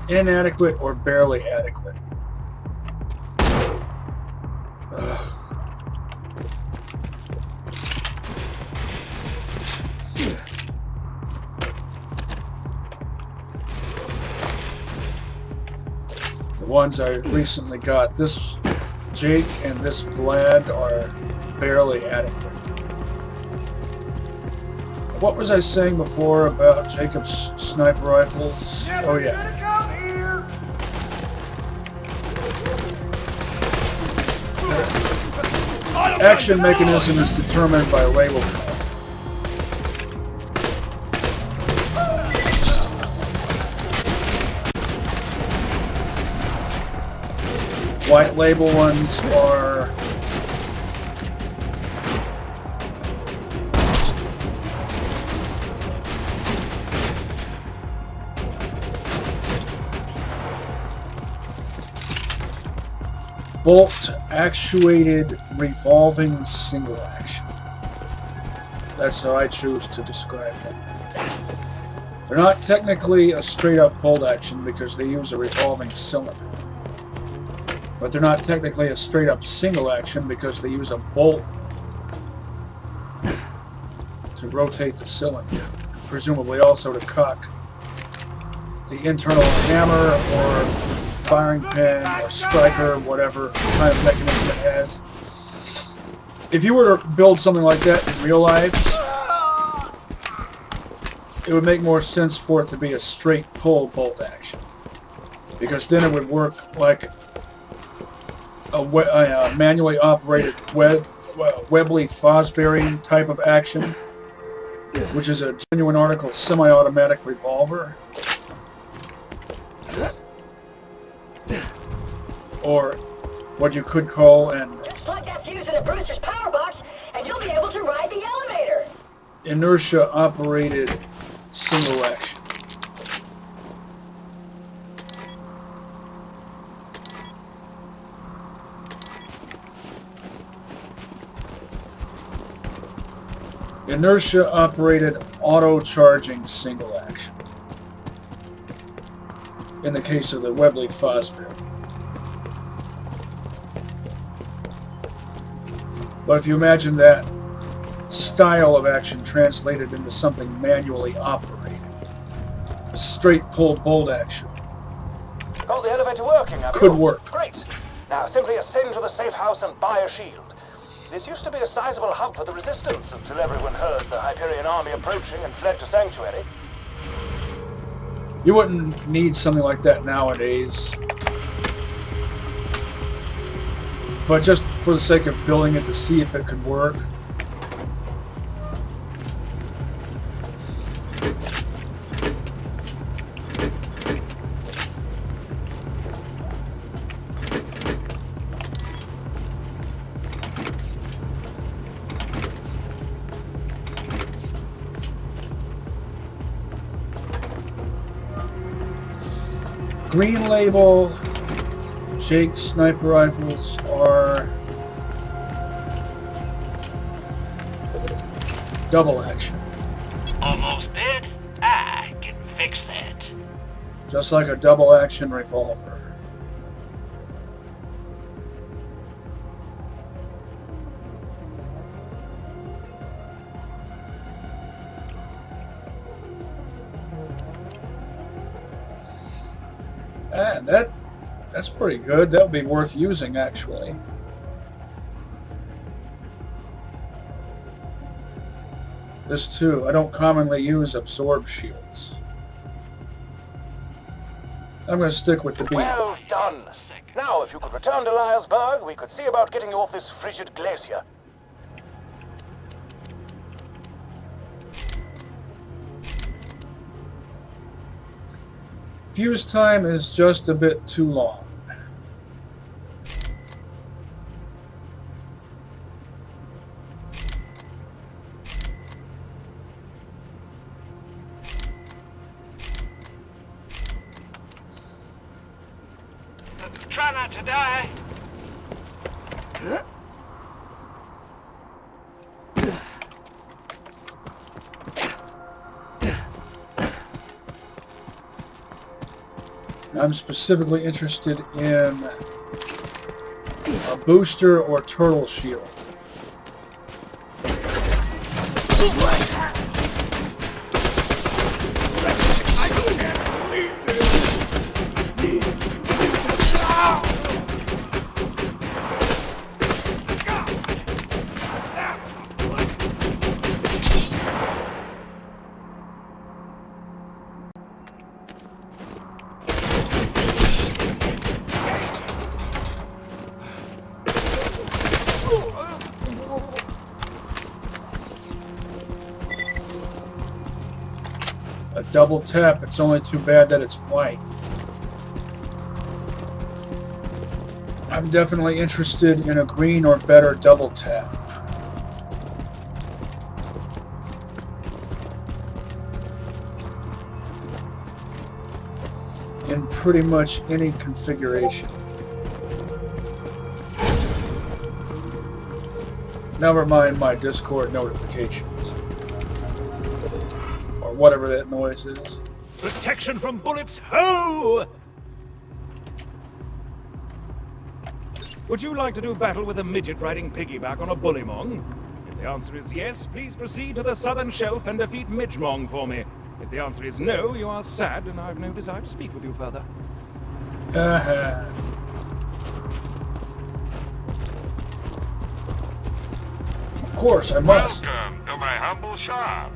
inadequate or barely adequate. Ugh. The ones I recently got, this Jake and this Vlad, are barely adequate. What was I saying before about Jacob's sniper rifles? Oh yeah. Action mechanism is determined by label color. White label ones are bolt-actuated revolving single action. That's how I choose to describe them. They're not technically a straight-up bolt action because they use a revolving cylinder. But they're not technically a straight-up single action because they use a bolt to rotate the cylinder, presumably also to cock the internal hammer or firing pin or striker, whatever kind of mechanism it has. If you were to build something like that in real life, it would make more sense for it to be a straight pull bolt action, because then it would work like a manually operated Webley-Fosbury type of action, which is a genuine article semi-automatic revolver, or what you could call an Just plug that fuse in a Brewster's power box, and you'll be able to ride the elevator. inertia-operated single action. Inertia-operated auto-charging single action. In the case of the Webley-Fosbury. But if you imagine that style of action translated into something manually operated, a straight pull bolt action Got the elevator working, have could you? work. Great. Now simply ascend to the safe house and buy a shield. This used to be a sizable hub for the Resistance until everyone heard the Hyperion army approaching and fled to Sanctuary. You wouldn't need something like that nowadays. But just for the sake of building it to see if it could work. Green label, Jake sniper rifles are double action. Almost dead? I can fix that. Just like a double action revolver. And that's pretty good. That would be worth using, actually. This too. I don't commonly use absorb shields. I'm going to stick with the B. Well done. Now, if you could return to Liarsburg, we could see about getting you off this frigid glacier. Fuse time is just a bit too long. Try not to die. I'm specifically interested in a booster or turtle shield. A double tap, it's only too bad that it's white. I'm definitely interested in a green or better double tap. In pretty much any configuration. Never mind my Discord notifications. Or whatever that noise is. Protection from bullets, ho! Would you like to do battle with a midget riding piggyback on a bullymong? If the answer is yes, please proceed to the southern shelf and defeat Midgemong for me. If the answer is no, you are sad and I have no desire to speak with you further. Of course, I must. Welcome to my humble shop.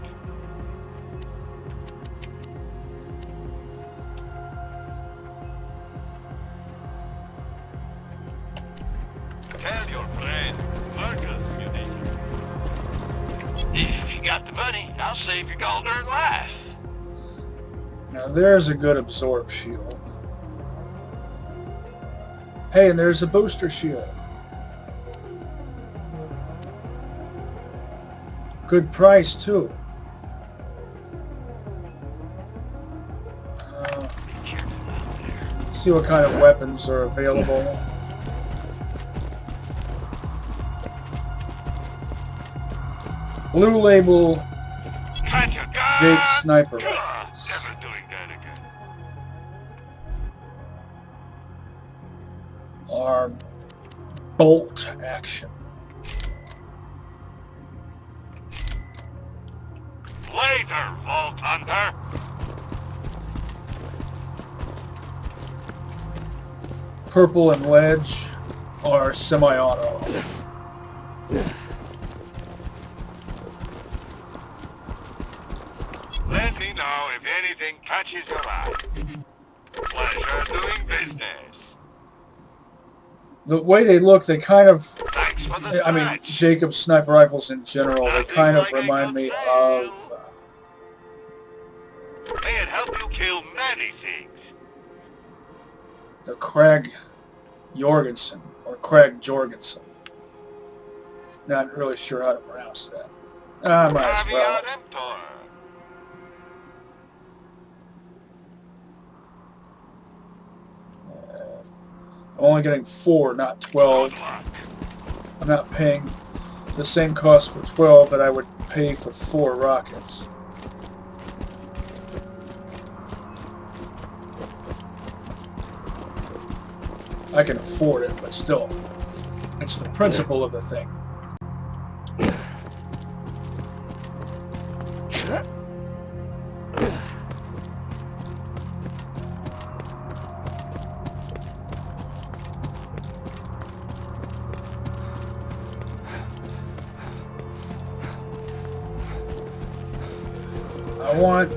Tell your friend, Marcus, you need. If you got the money, I'll save your gold-earned life. Now there's a good absorb shield. Hey, and there's a booster shield. Good price, too. See what kind of weapons are available. Blue label Jake sniper rifles. Never doing that again. Are bolt action. Later, Vault Hunter. Purple and ledge are semi-auto. Let me know if anything catches your eye. Pleasure doing business. The way they look, they kind of... Thanks for the I mean, scratch. Jacob's sniper rifles in general, they Nothing kind of like a remind good me sale. of... May it help you kill many things. the Craig Jorgensen, or Craig Jorgensen. Not really sure how to pronounce that. I might as well. I'm only getting 4, not 12. I'm not paying the same cost for 12 that I would pay for 4 rockets. I can afford it, but still, it's the principle of the thing. I want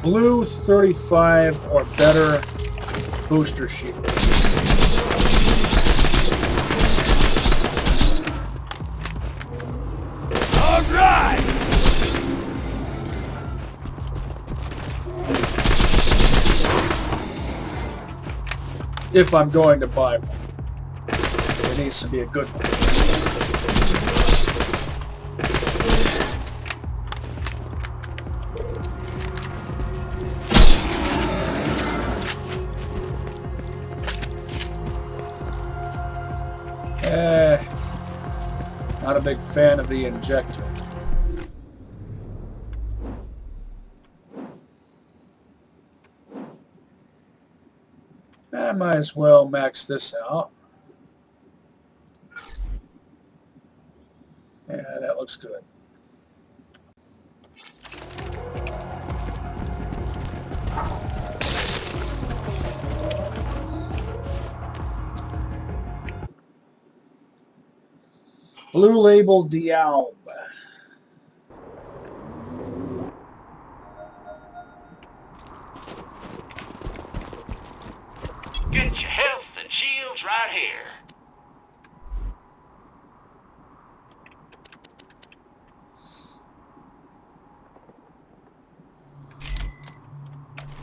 blue 35 or better booster shield. All right! If I'm going to buy one, it needs to be a good one. Not a big fan of the injector. I might as well max this out. Yeah, that looks good. Blue label Dialb. Get your health and shields right here.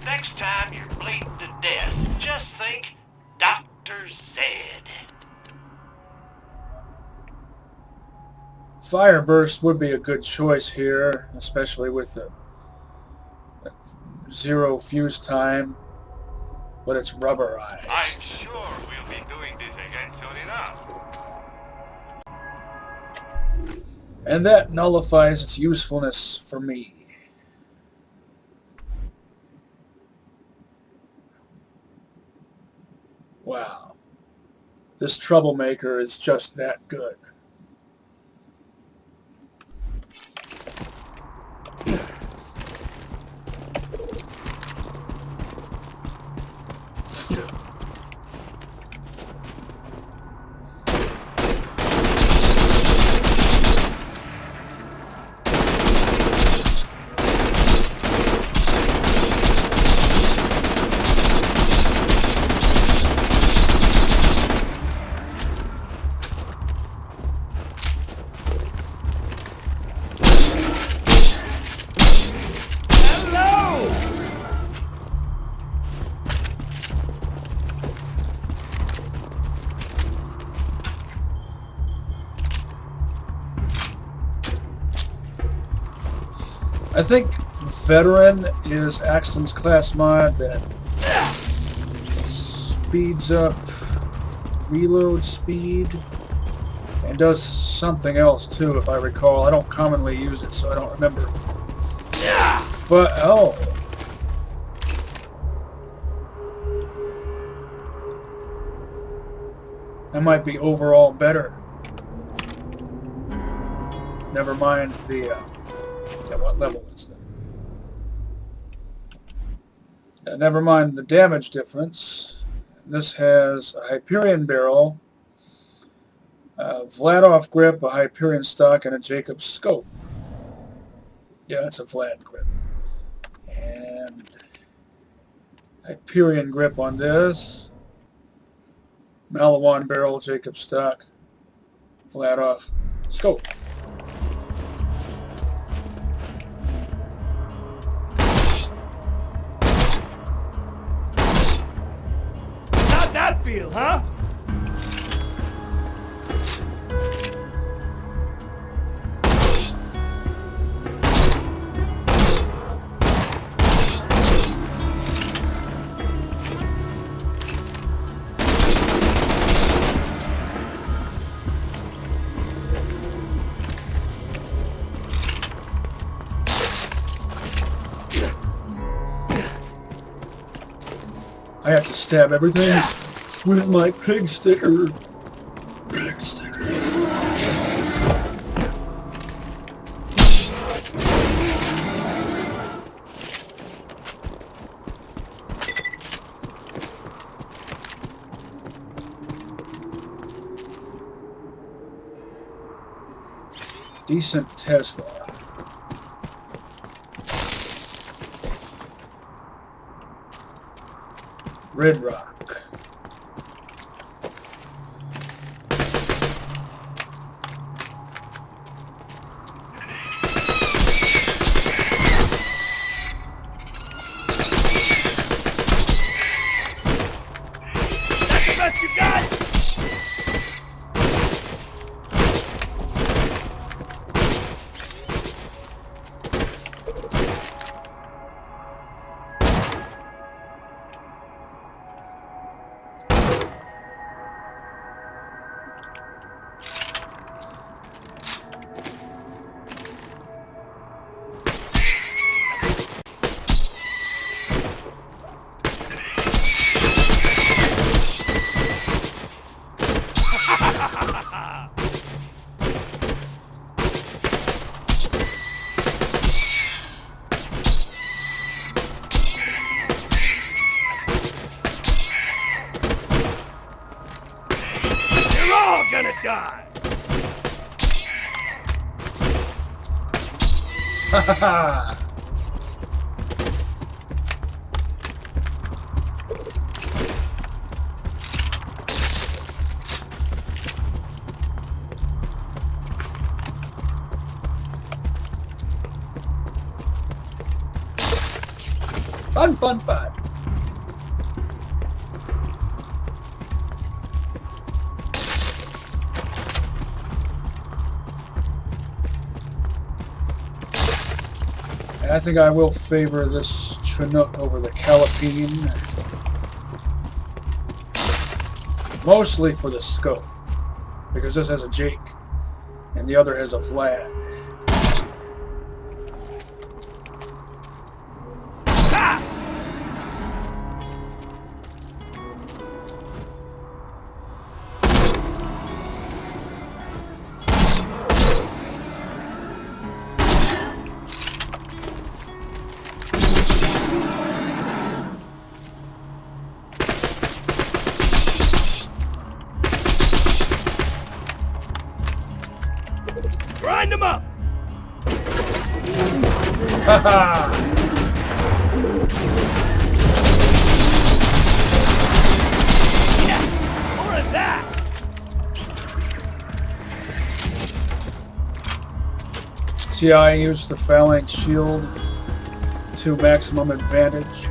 Next time you're bleeding to death, just think, Dr. Zed. Fire burst would be a good choice here, especially with the 0 fuse time, but it's rubberized. I'm sure And that nullifies its usefulness for me. Wow. This troublemaker is just that good. I think Veteran is Axton's class mod that speeds up reload speed and does something else too, if I recall. I don't commonly use it, so I don't remember. But, oh. That might be overall better. Never mind the... what level is that? Never mind the damage difference. This has a Hyperion barrel, a Vladoff grip, a Hyperion stock, and a Jacob's scope. Yeah, it's a Vlad grip. And Hyperion grip on this. Malawan barrel, Jacob's stock, Vladoff scope. That feel, huh? I have to stab everything with my pig sticker. Pig sticker. Decent Tesla. Red Rock. That's the best you got! Gonna die. Ha ha ha! Fun, fun, fun. I think I will favor this Chinook over the Calipine. Mostly for the scope. Because this has a Jake and the other has a flag. Grind him up! Haha! More of that! See how I use the phalanx shield to maximum advantage?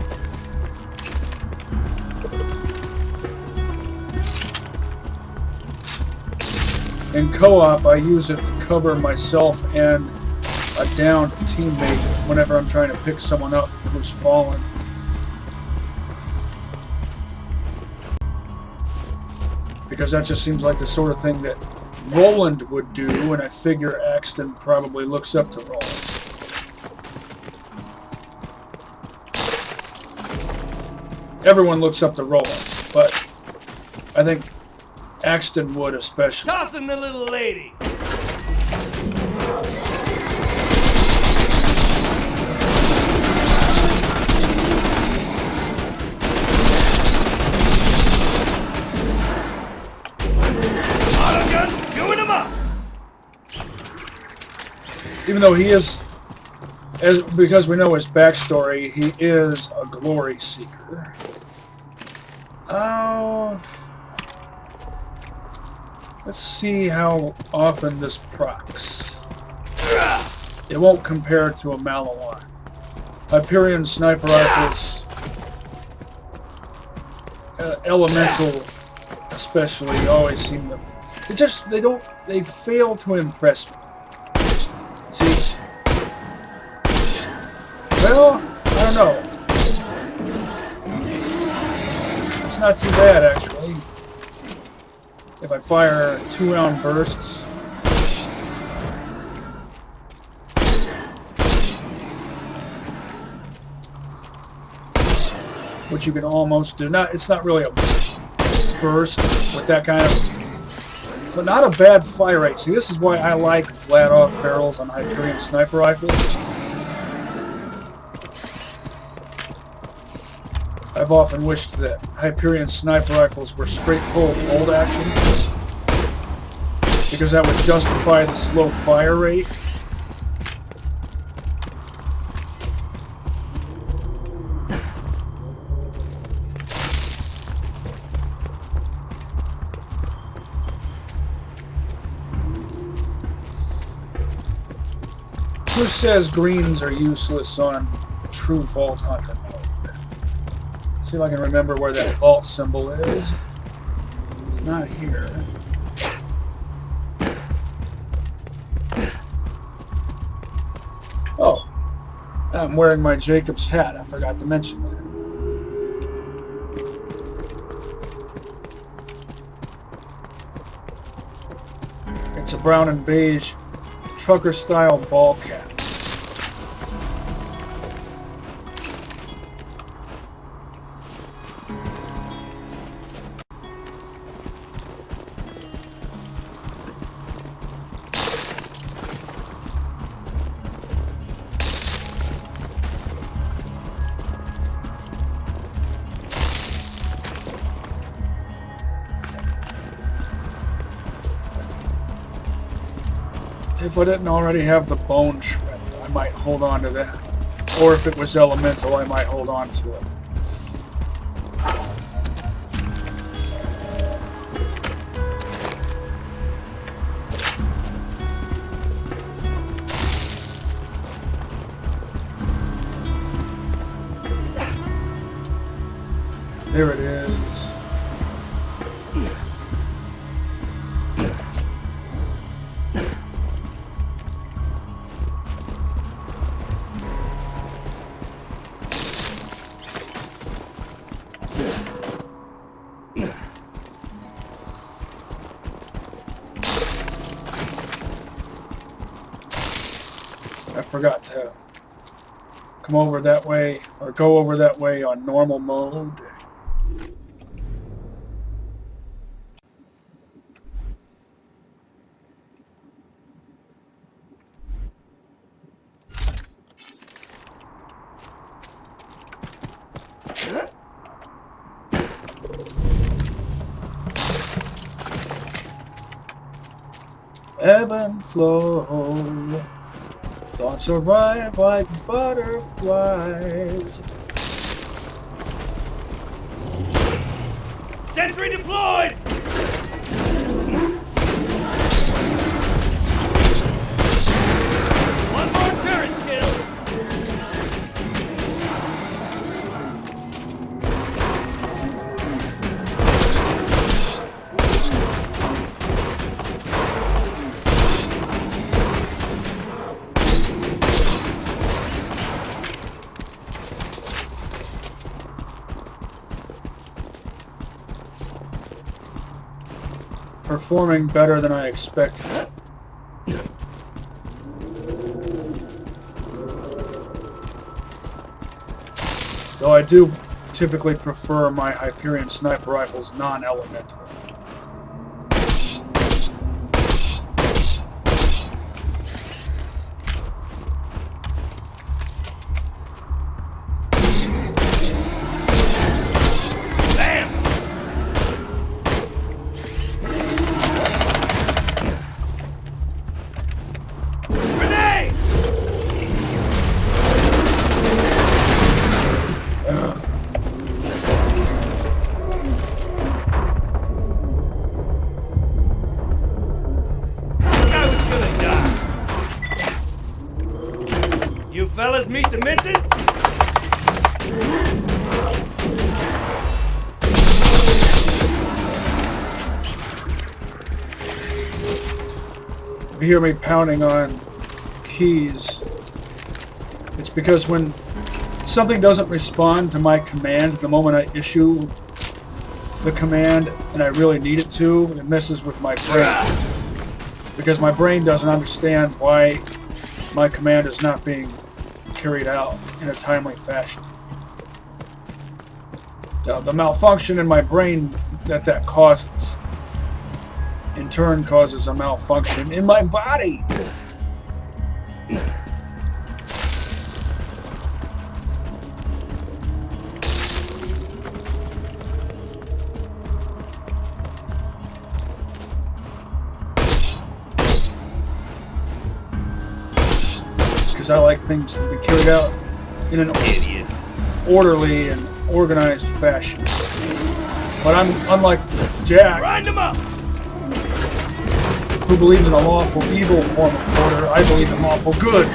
In co-op, I use it to cover myself and a downed teammate whenever I'm trying to pick someone up who's fallen. Because that just seems like the sort of thing that Roland would do, and I figure Axton probably looks up to Roland. Everyone looks up to Roland, but I think Axton would especially. Tossing the little lady! Auto guns, doing him up! Even though he is, because we know his backstory, he is a glory seeker. Oh. Let's see how often this procs. It won't compare to a Malawan. Hyperion sniper rifles, elemental especially, always seem to. They fail to impress me. See? Well, I don't know. It's not too bad, actually. If I fire 2-round bursts. Which you can almost do. It's not really a burst with that kind of... Not a bad fire rate. See, this is why I like flat-off barrels on Hyperion sniper rifles. I've often wished that Hyperion sniper rifles were straight pull bolt action, because that would justify the slow fire rate. Who says greens are useless on true Vault Hunter mode? See if I can remember where that vault symbol is. It's not here. Oh, I'm wearing my Jacob's hat. I forgot to mention that. It's a brown and beige trucker-style ball cap. If I didn't already have the bone shred, I might hold on to that. Or if it was elemental, I might hold on to it. There it is. I forgot to come over that way, or go over that way on normal mode. Ebb and flow, thoughts arrive like butterflies. Sentry deployed! One more turret kill! Performing better than I expected. Though I do typically prefer my Hyperion sniper rifles non-elemental. Fellas, meet the missus? If you hear me pounding on keys, it's because when something doesn't respond to my command the moment I issue the command and I really need it to, it messes with my brain. Because my brain doesn't understand why my command is not being carried out in a timely fashion. The malfunction in my brain that causes, in turn causes a malfunction in my body. I like things to be carried out in an orderly and organized fashion. But I'm unlike Jack, who believes in a lawful evil form of order. I believe in lawful good.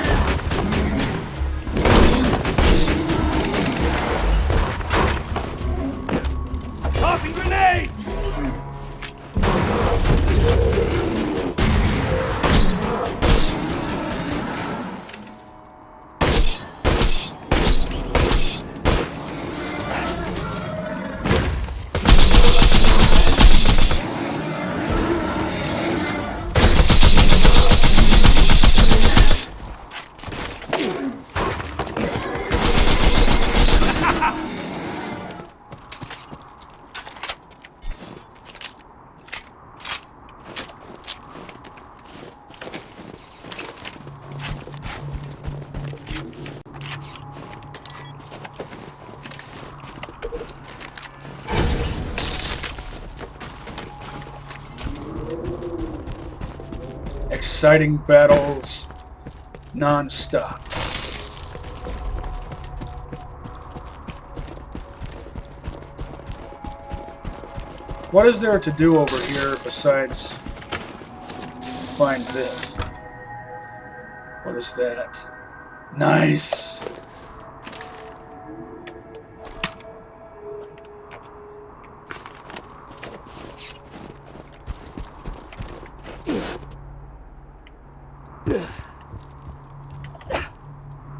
Tossing grenade! Exciting battles non-stop. What is there to do over here besides find this? What is that? Nice!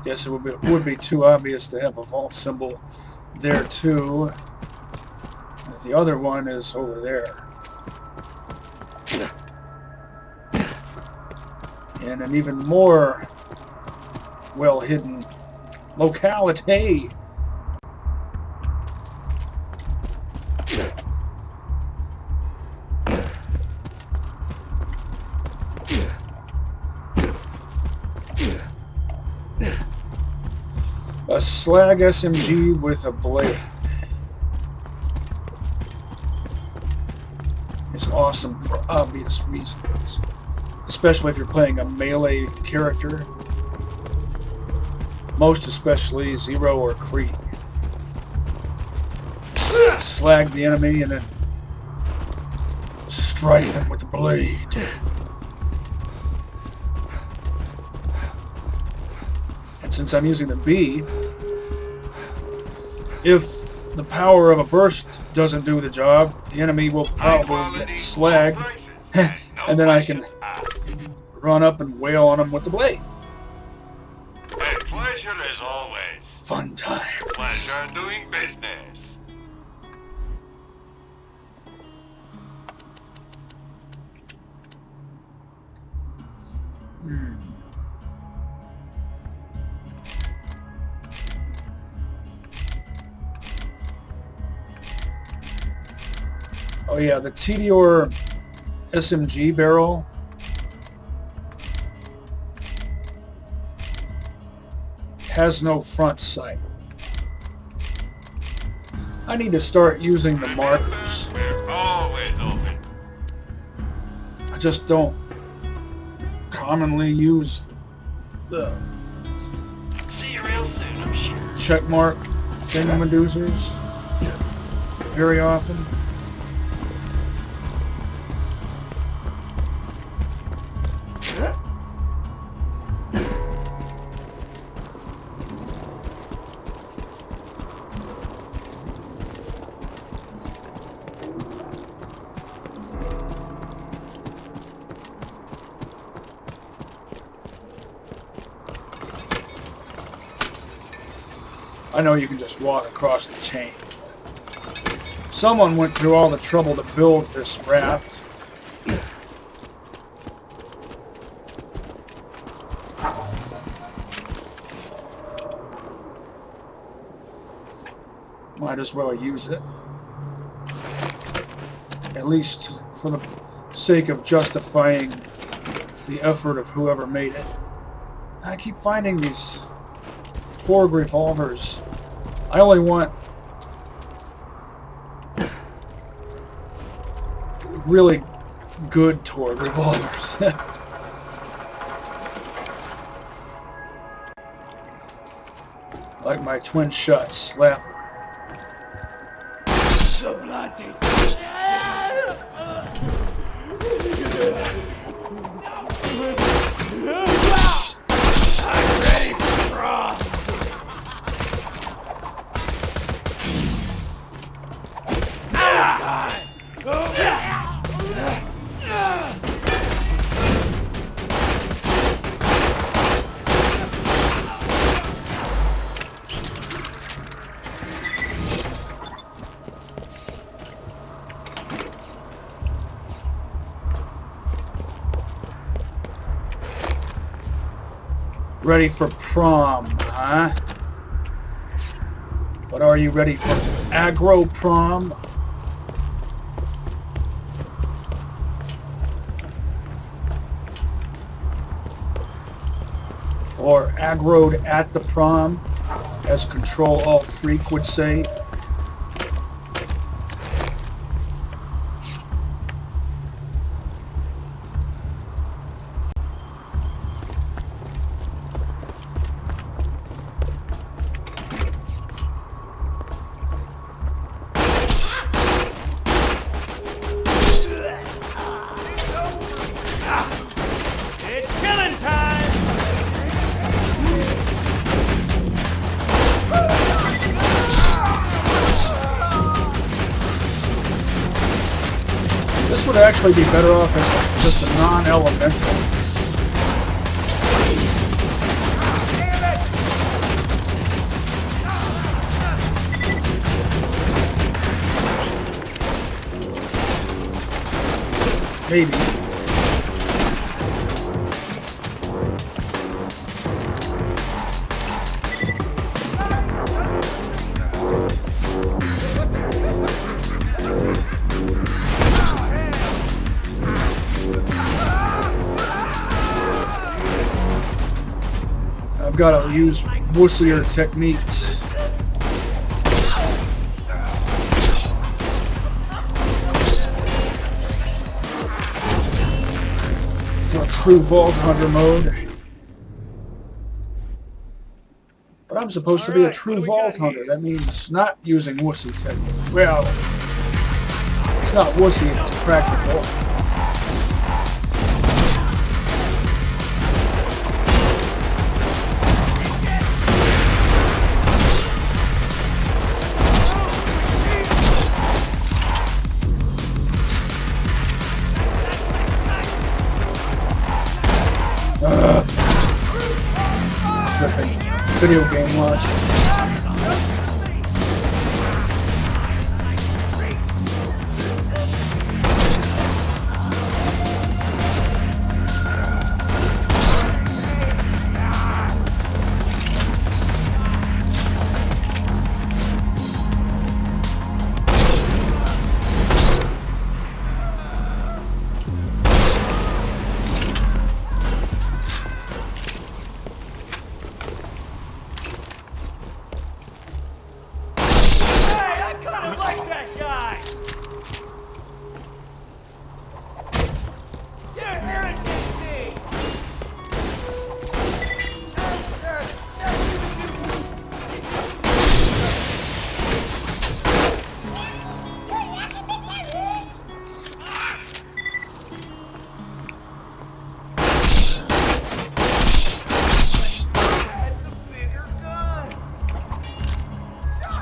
Guess it would be too obvious to have a vault symbol there too. The other one is over there. And an even more well-hidden locality. A slag SMG with a blade. It's awesome for obvious reasons. Especially if you're playing a melee character. Most especially Zero or Krieg. Slag the enemy and then strike them with the blade. And since I'm using the B, if the power of a burst doesn't do the job, the enemy will probably get slagged, and then I can run up and wail on them with the blade. A pleasure as always. Fun time. Pleasure doing business. Oh yeah, the TDR SMG barrel has no front sight. I need to start using the markers. We're always open. I just don't commonly use the See you real soon, I'm sure. checkmark thingamadoozers very often. I know you can just walk across the chain. Someone went through all the trouble to build this raft. Might as well use it. At least for the sake of justifying the effort of whoever made it. I keep finding these Torg revolvers. I only want really good Torg revolvers. Like my twin shot slapper. Ready for prom, huh? But are you ready for aggro prom? Or aggroed at the prom, as Control Alt Freak would say? This would actually be better off as just a non-elemental. Maybe. I've got to use wussier techniques. True Vault Hunter mode. But I'm supposed to be a true Vault Hunter. That means not using wussy technique. Well, it's not wussy, it's practical. Video game logic.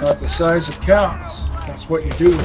Not the size that counts. That's what you do.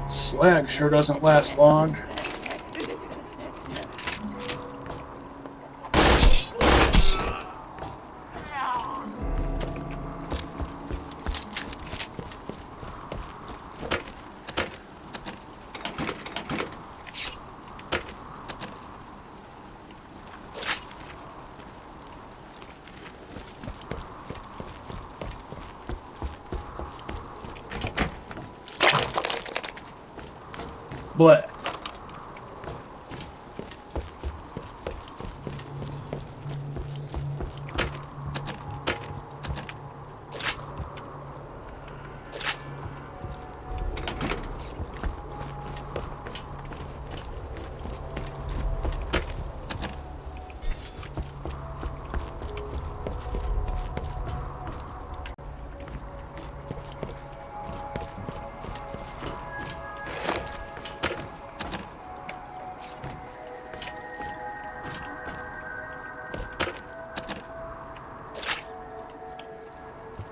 Slag sure doesn't last long. But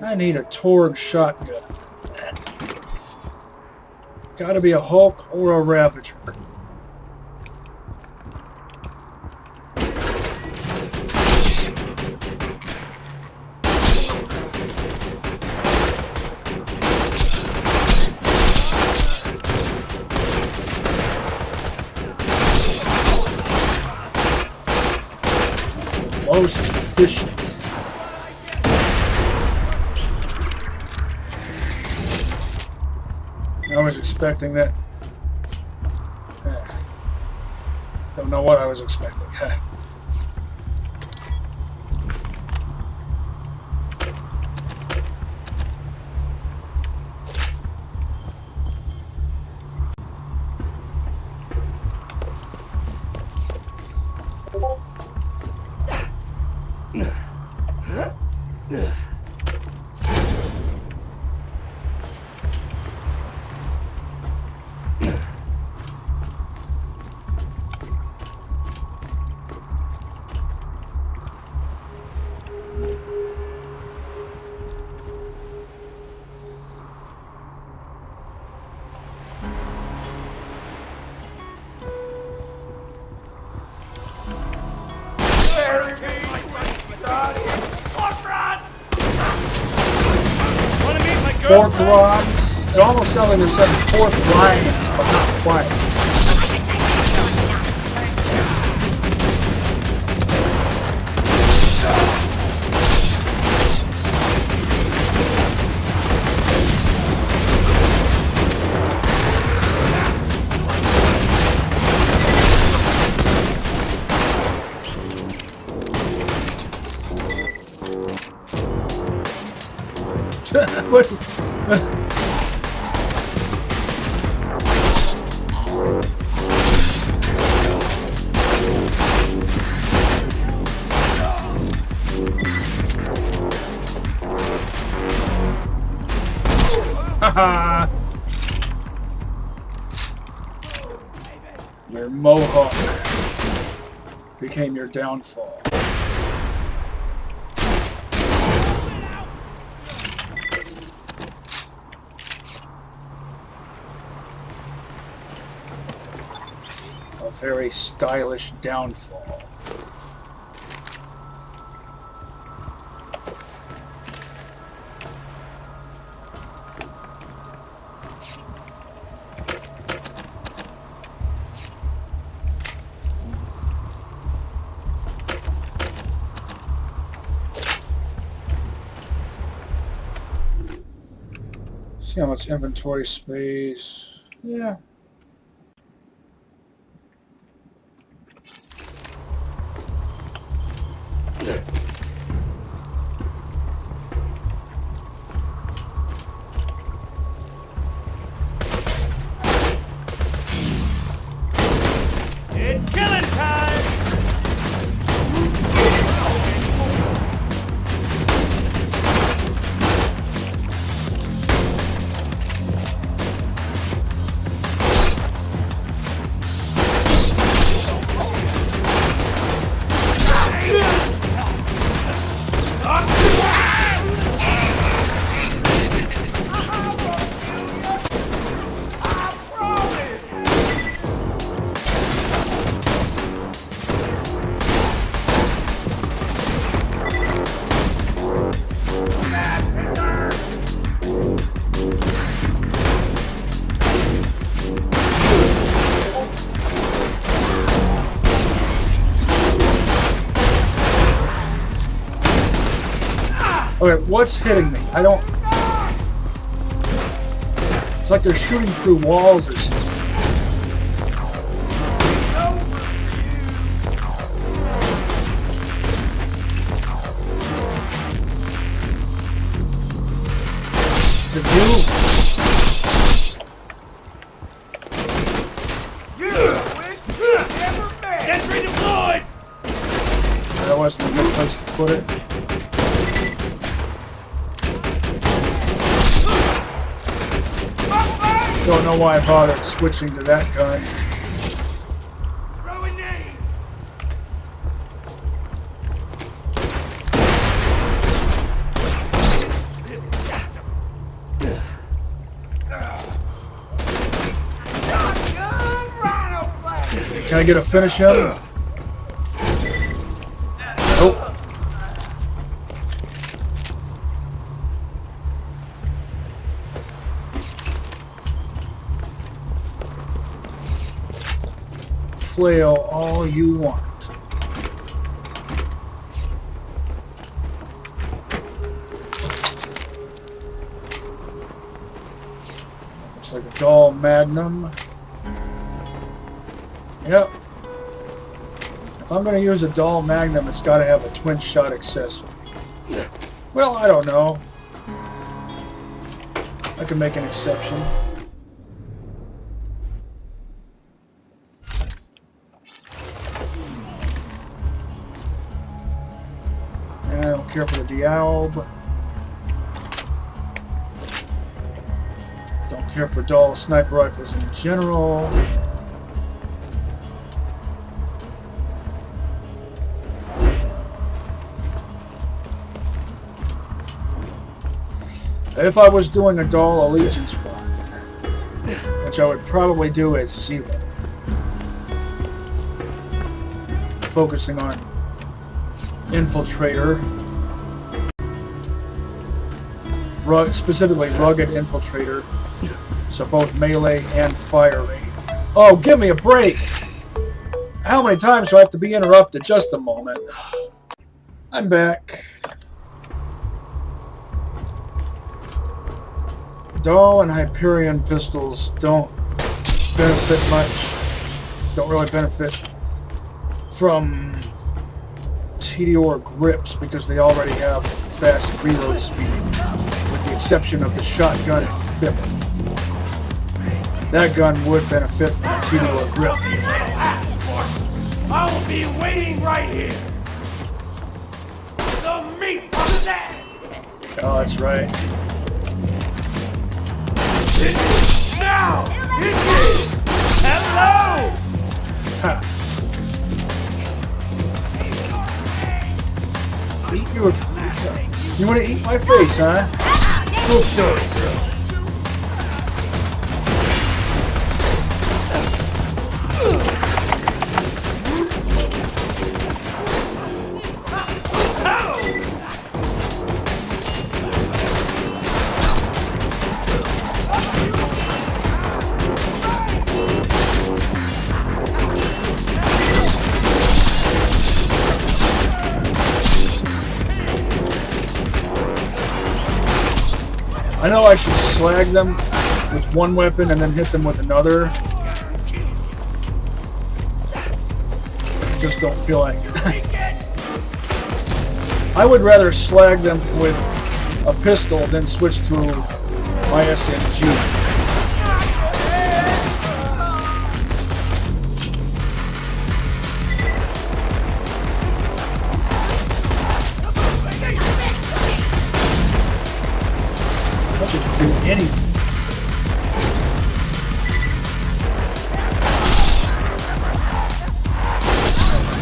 I need a Torg shotgun. Gotta be a Hulk or a Ravager. Most efficient. I was expecting that. Don't know what I was expecting. Fourth rods. It almost sounds like they're saying fourth lions, but not quite. What? Haha! Your mohawk became your downfall. A very stylish downfall. See how much inventory space. Yeah. It's killing time! Okay, what's hitting me? I don't... It's like they're shooting through walls or something. To do... Sentry deployed! That wasn't a good place to put it. Don't know why I bothered switching to that gun. Can I get a finish him? Nope. Flail all you want. Looks like a dull magnum. Yep. If I'm going to use a dull magnum, it's got to have a twin shot accessory. Well, I don't know. I can make an exception. I don't care for the Dialb. Don't care for dull sniper rifles in general. If I was doing a dull allegiance run, which I would probably do as zero, focusing on infiltrator, specifically rugged infiltrator, so both melee and firing. Oh, give me a break! How many times do I have to be interrupted? Just a moment. I'm back. Dahl and Hyperion pistols don't benefit much. Don't really benefit from TDOR grips because they already have fast reload speed, with the exception of the shotgun FIP. That gun would benefit from a TDOR grip. I will be waiting right here. The meat of that. Oh, that's right. Now, it is. Hello. Ha. Eat your. You want to eat my face, huh? Cool story, girl. I know I should slag them with one weapon and then hit them with another. I just don't feel like it. I would rather slag them with a pistol than switch to my SMG.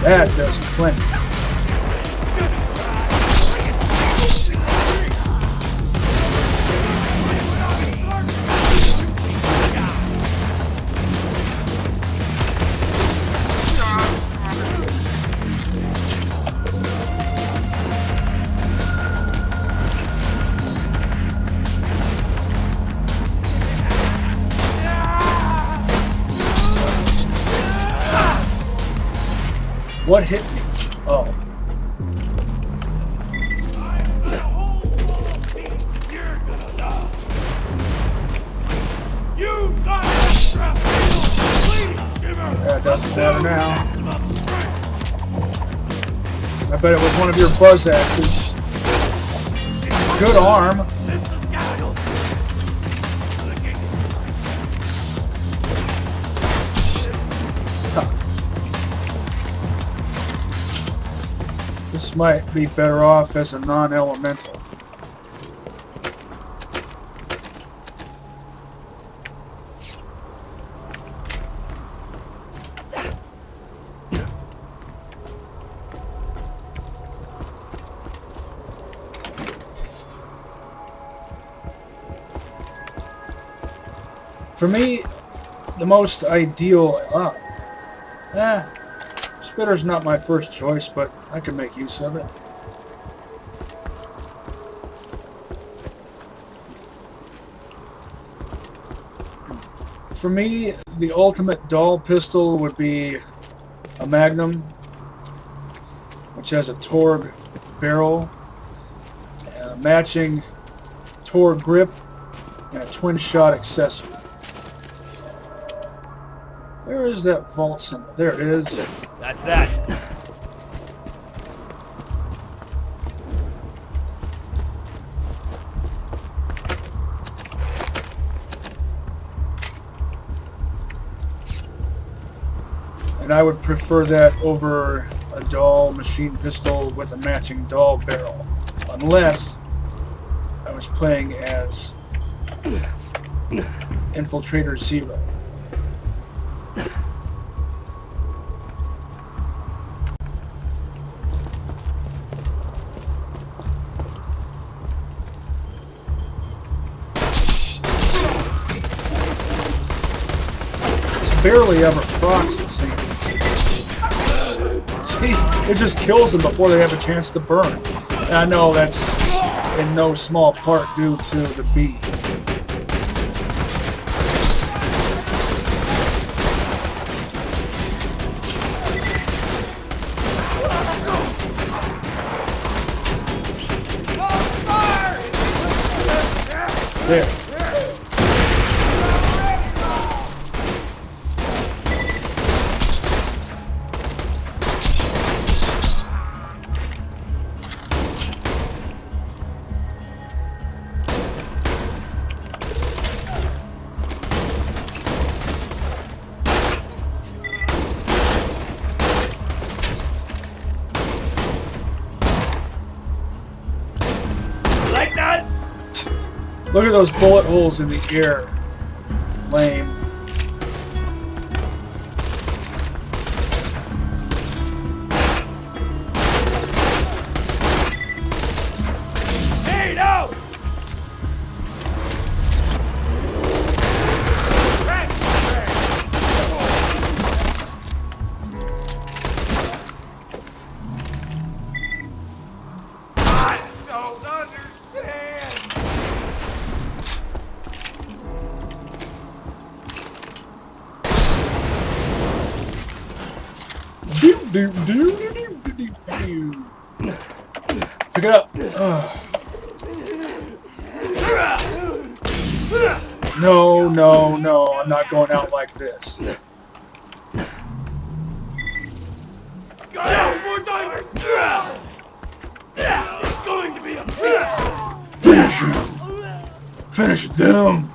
That does plenty. What hit me? Oh. That doesn't matter now. I bet it was one of your buzz axes. Good arm. This might be better off as a non-elemental. For me, the most ideal... Spitter's not my first choice, but I can make use of it. For me, the ultimate Dahl pistol would be a Magnum, which has a Torg barrel, a matching Torg grip, and a twin-shot accessory. Where is that vault symbol? There it is. That's that. And I would prefer that over a Dahl machine pistol with a matching Dahl barrel. Unless I was playing as Infiltrator Zero. Barely ever procs, it seems. See, it just kills them before they have a chance to burn. And I know that's in no small part due to the beat. There. Like that? Look at those bullet holes in the air. Lame. Hey, no! I don't understand. Pick it up. No, no, no. I'm not going out like this. Go, more divers! It's going to be a feast! Finish him. Finish them.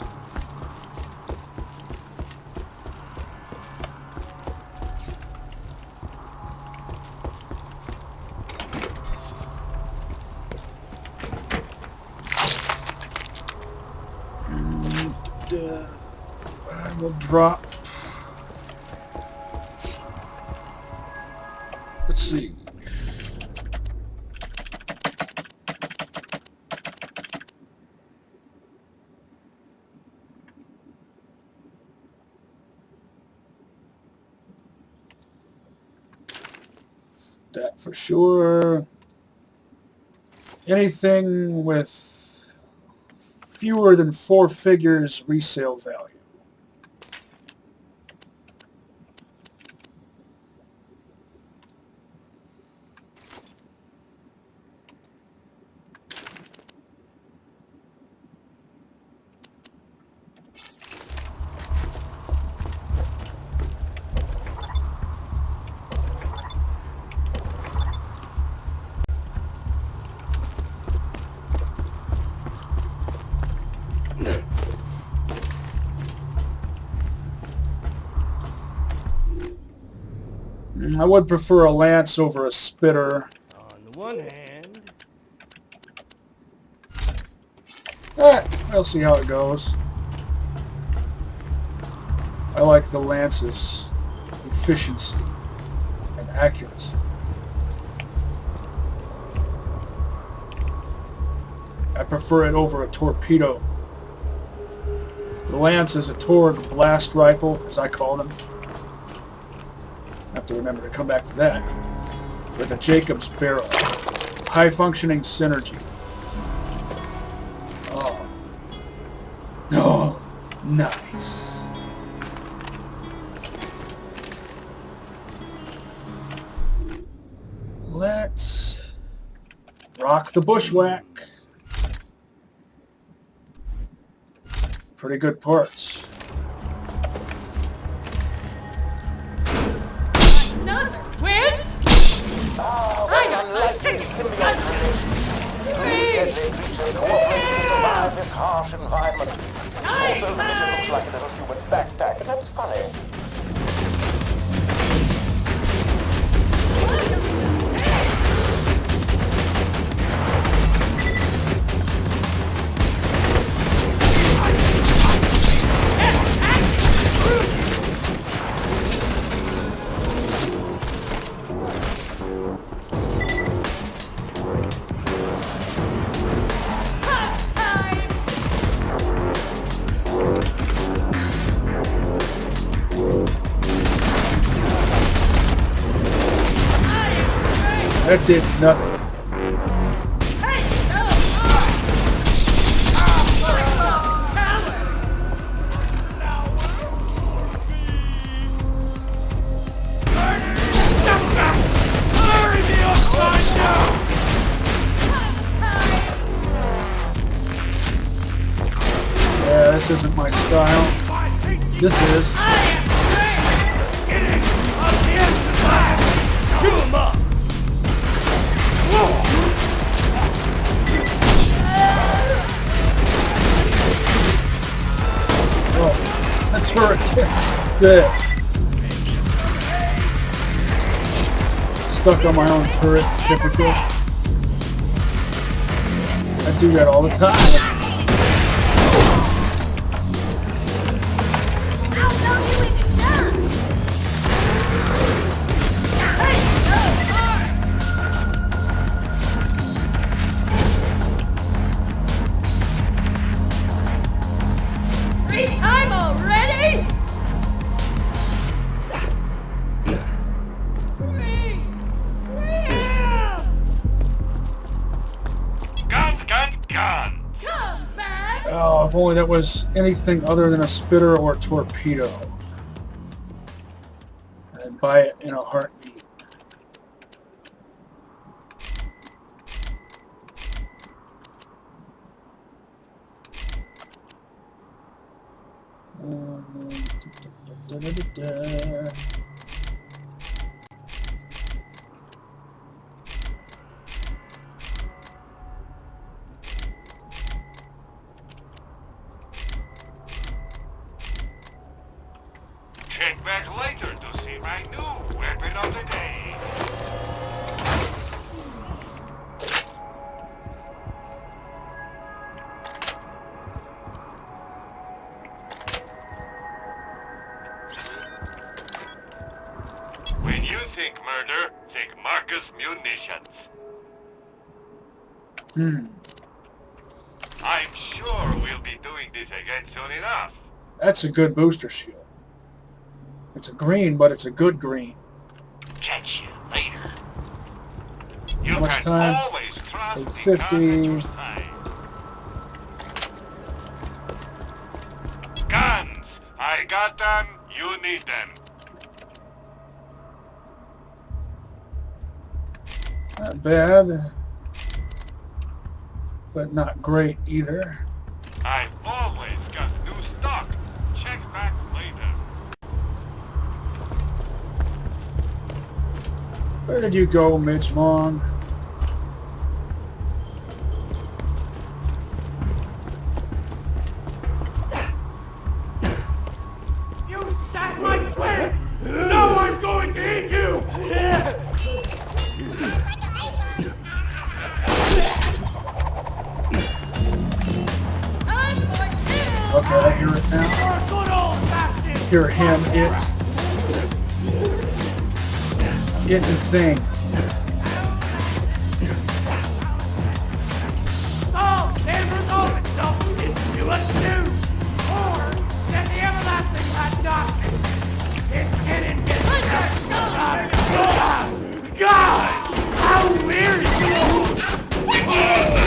I will drop. Let's see. That for sure. Anything with fewer than 4 figures resale value. I would prefer a lance over a spitter. On the one hand... We'll see how it goes. I like the lance's efficiency and accuracy. I prefer it over a torpedo. The lance is a Torg blast rifle, as I call them. I have to remember to come back to that. With a Jacobs barrel. High-functioning synergy. Oh. No. Nice. Let's rock the bushwhack. Pretty good parts. Another twins? An unlikely symbiotic relationship. Two deadly creatures cooperating to survive this harsh environment. Also, the midget looks like a little human backpack, and that's funny. That did nothing. Hey, so far! style. This is. Chew 'em up! Oh, that's turret. Good. Stuck on my own turret, typical. I do that all the time. I'm already. Guns! Come back. Oh, if only that was anything other than a spitter or a torpedo. I'd buy it in a heartbeat. Check back later to see my new weapon of the day. When you think murder, think Marcus Munitions. I'm sure we'll be doing this again soon enough. That's a good booster shield. It's a green, but it's a good green. Catch you later. You How much can time? always trust the 50. gun at your side. Guns! I got them, you need them. Not bad, but not great either. I've always got new stock. Check back later. Where did you go, Mitch Long? You shot my twin! Now I'm going to eat you! Okay, I hear it now. Good old fashioned! Hear him, it the thing. Saul can resolve itself into a stew! Or that the everlasting hot darkness is hidden in God! How weird you are!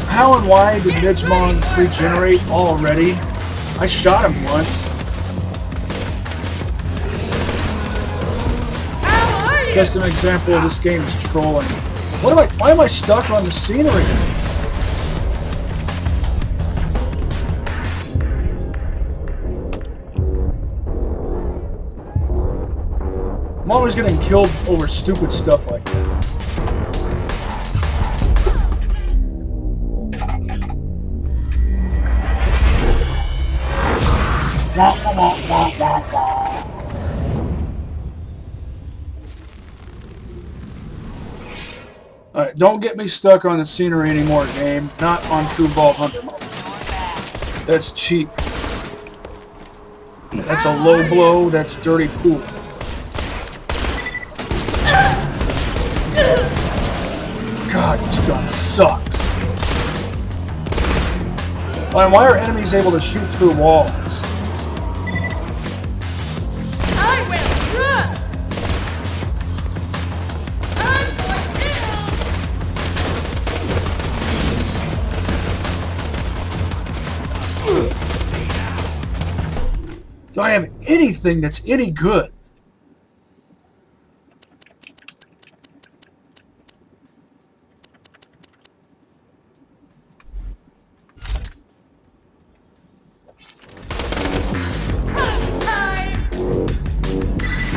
How and why did Midgemon regenerate already? I shot him once. Just an example of this game's trolling. Why am I stuck on the scenery? I'm always getting killed over stupid stuff like that. Alright, don't get me stuck on the scenery anymore, game. Not on True Vault Hunter mode. That's cheap. That's a low blow, that's dirty pool. God, this gun sucks. Why are enemies able to shoot through walls? I will trust. I'm going Do I have anything that's any good?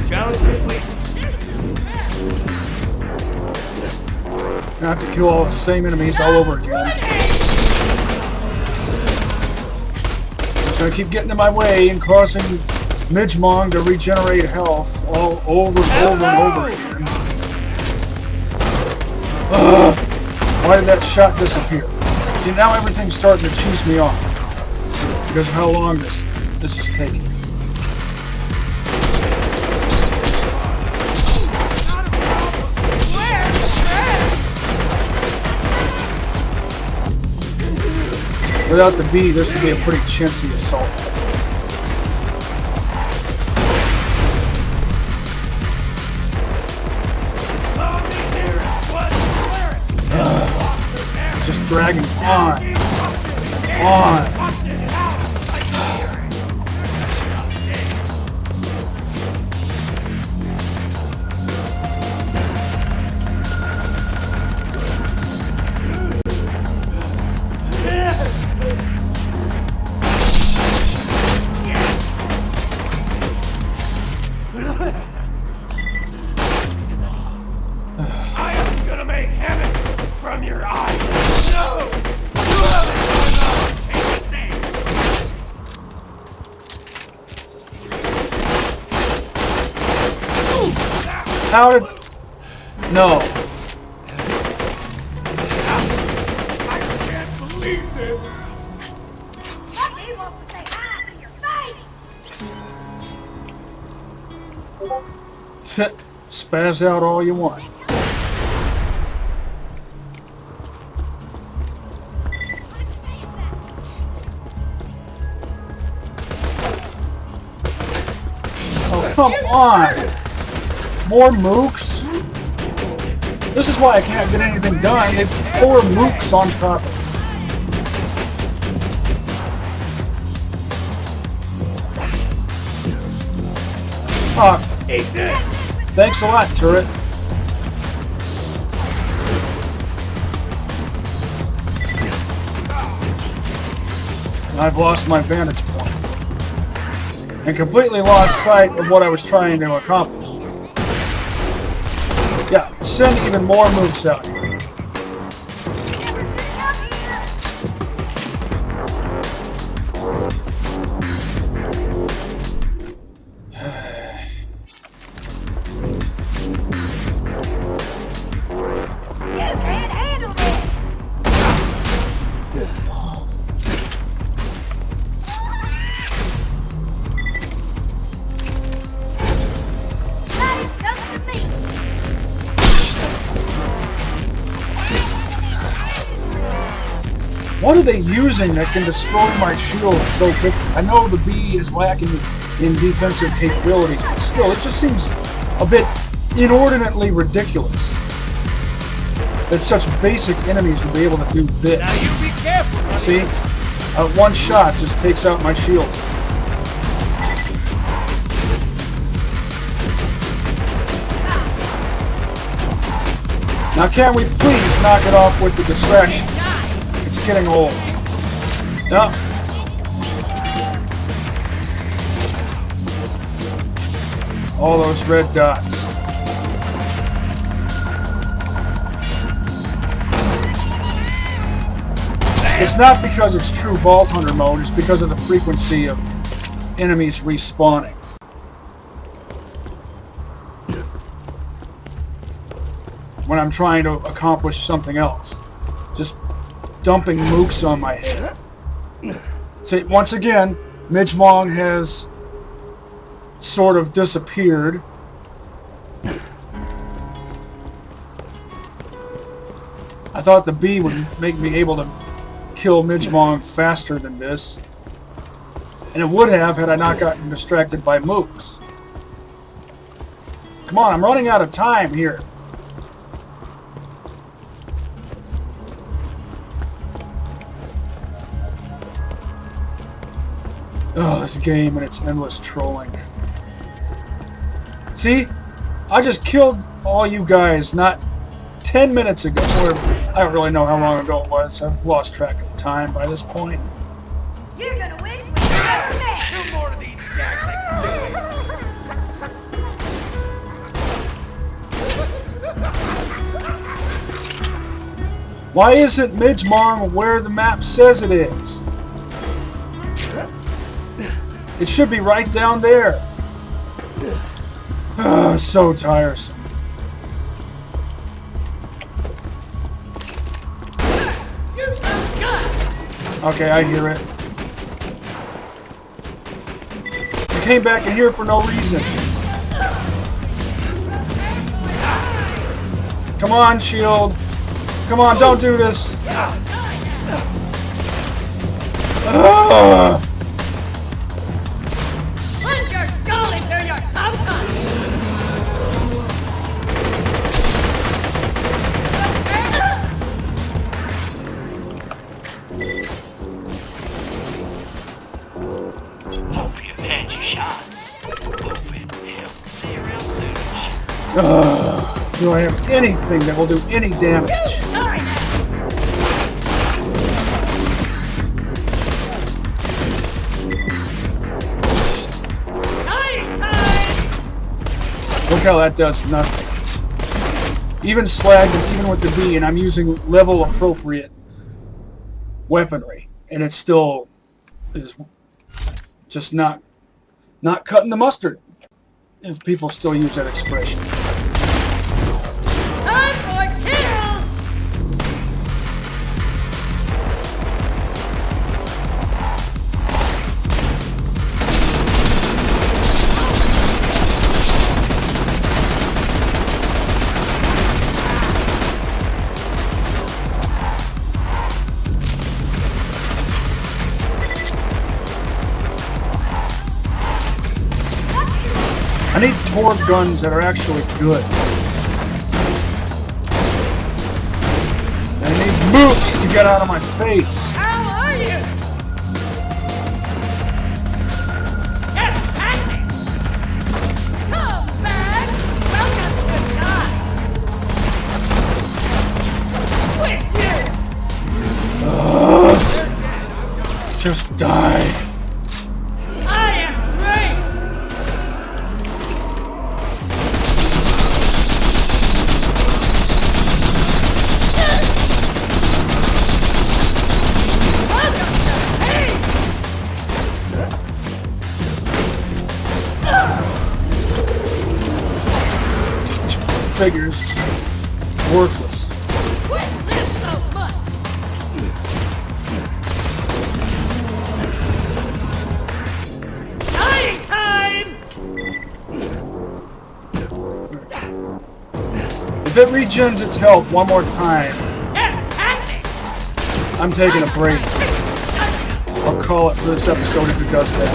Challenge complete. I have to kill all the same enemies all over again. It's gonna keep getting in my way and causing Midgemong to regenerate health all over and over and over again. Why did that shot disappear? See, now everything's starting to cheese me off because of how long this is taking. Without the bee, this would be a pretty chintzy assault. It's just dragging on. How did... No. I can't believe this! He wants to say hi to your face! Spaz out all you want. Oh, come on! More mooks? This is why I can't get anything done. They pour mooks on top of it. Oh, thanks a lot, turret. I've lost my vantage point and completely lost sight of what I was trying to accomplish. Yeah, send even more moves out here. What are they using that can destroy my shield so quick? I know the bee is lacking in defensive capabilities, but still, it just seems a bit inordinately ridiculous that such basic enemies would be able to do this. Now you be careful. See? One shot just takes out my shield. Now can we please knock it off with the distraction? It's getting old. No. All those red dots. It's not because it's true Vault Hunter mode, it's because of the frequency of enemies respawning. When I'm trying to accomplish something else. Just dumping mooks on my head. See, once again, Midgemong has sort of disappeared. I thought the bee would make me able to kill Midgemong faster than this. And it would have had I not gotten distracted by mooks. Come on, I'm running out of time here. Oh, this game and its endless trolling. See? I just killed all you guys not 10 minutes ago, or I don't really know how long ago it was. I've lost track of time by this point. You're gonna win when you never met. Two more of these stacks. Why isn't Midgemong where the map says it is? It should be right down there. So tiresome. Okay, I hear it. I came back in here for no reason. Come on, shield. Come on, don't do this. Plunge your skull into your tum-tum. Hope you've had your shots. Hope it helps. See you real soon. Do I have anything that will do any damage? Look how that does nothing. Even slagged and even with the B, and I'm using level appropriate weaponry, and it still is just not cutting the mustard, if people still use that expression. Time for kills! I need torque guns that are actually good. I need boots to get out of my face. How are you? Get at me! Come back! Welcome to the Quit you! Just die. I am great! Figures. Worthless. Quit this so much! Dying time! If it regens its health one more time, I'm taking a break. I'll call it for this episode if it does that.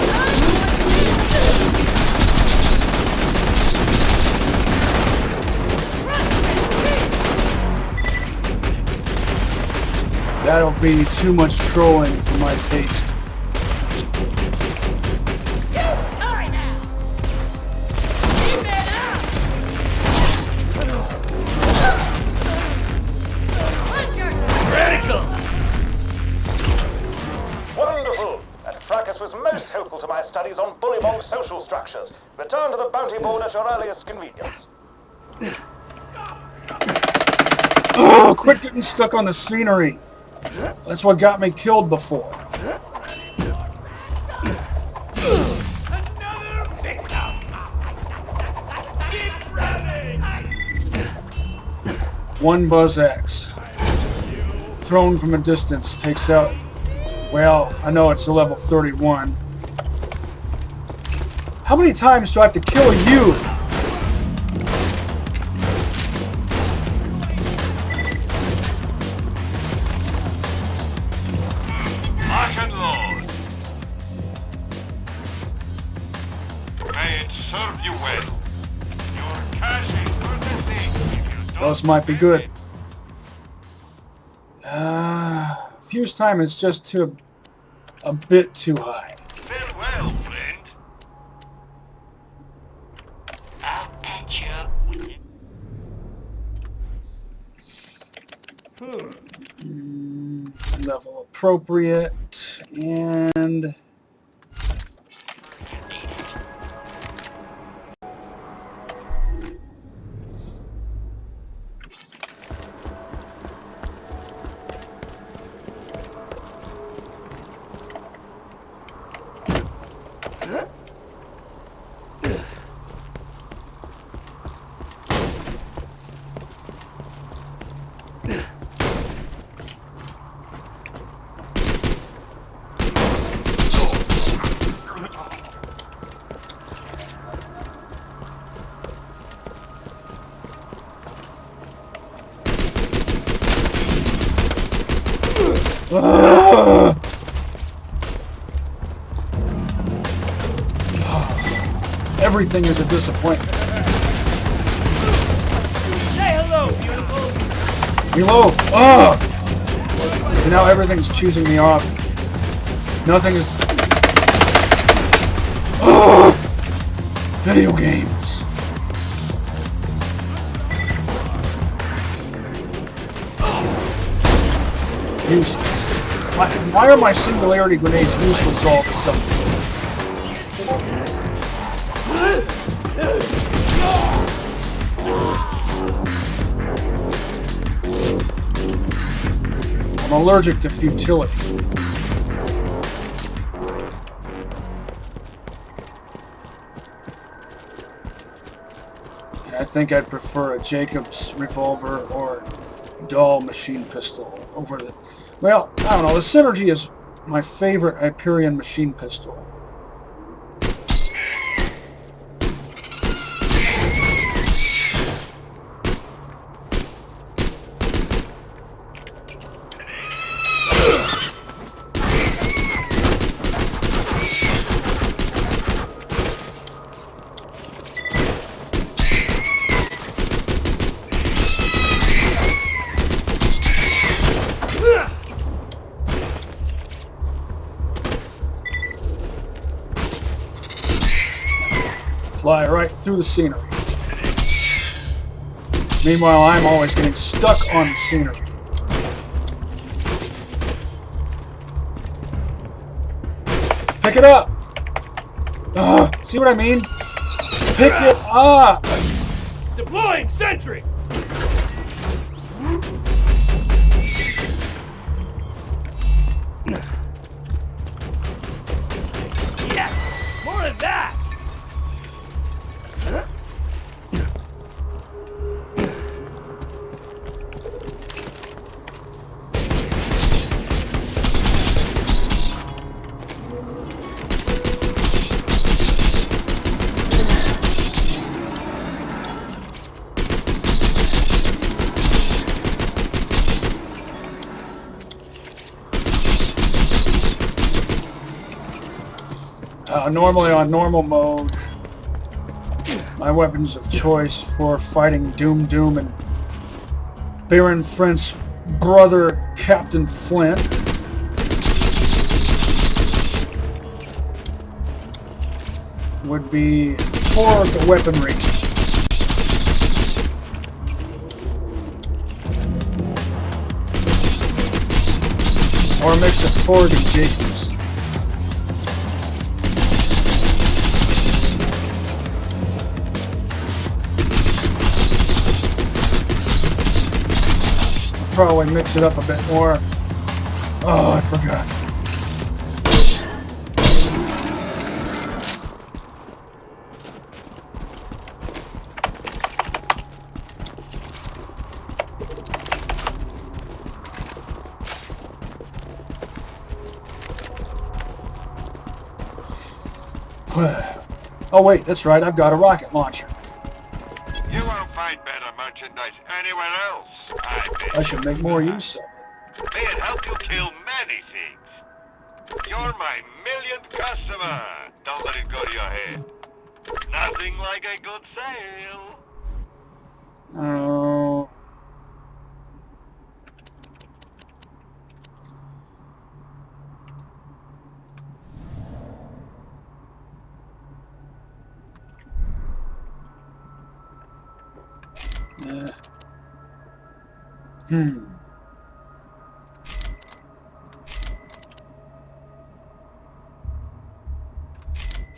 That'll be too much trolling for my taste. You die now! Keep it out! Punch your Radical! Wonderful! That fracas was most helpful to my studies on bullymong social structures. Return to the bounty board at your earliest convenience. Oh, quit getting stuck on the scenery. That's what got me killed before. Another victim! Keep running! One Buzz X. Thrown from a distance takes out... Well, I know it's a level 31. How many times do I have to kill you? Lock and load. May it serve you well. Your cashing for the thing. If you don't Those might be good. Fuse time is just a bit too high. Farewell. level appropriate, and everything is a disappointment. Say hello, beautiful. Reload! So now everything's choosing me off. Nothing is... Video games. Useless. Why are my singularity grenades useless all of a sudden? I'm allergic to futility. I think I'd prefer a Jacobs revolver or dull machine pistol over the... Well, I don't know. The Synergy is my favorite Hyperion machine pistol. Fly right through the scenery. Meanwhile, I'm always getting stuck on the scenery. Pick it up! See what I mean? Pick it up! Deploying sentry! Yes! More of that! Normally on normal mode, my weapons of choice for fighting Doom and Baron Flint's brother, Captain Flint, would be Torg weaponry. Or a mix of Torg and Jacobs. Probably mix it up a bit more. Oh, I forgot. Oh wait, that's right, I've got a rocket launcher. You won't find better merchandise anywhere else, I bet. I should make more use of it. May it help you kill many things. You're my millionth customer. Don't let it go to your head. Nothing like a good sale. Oh.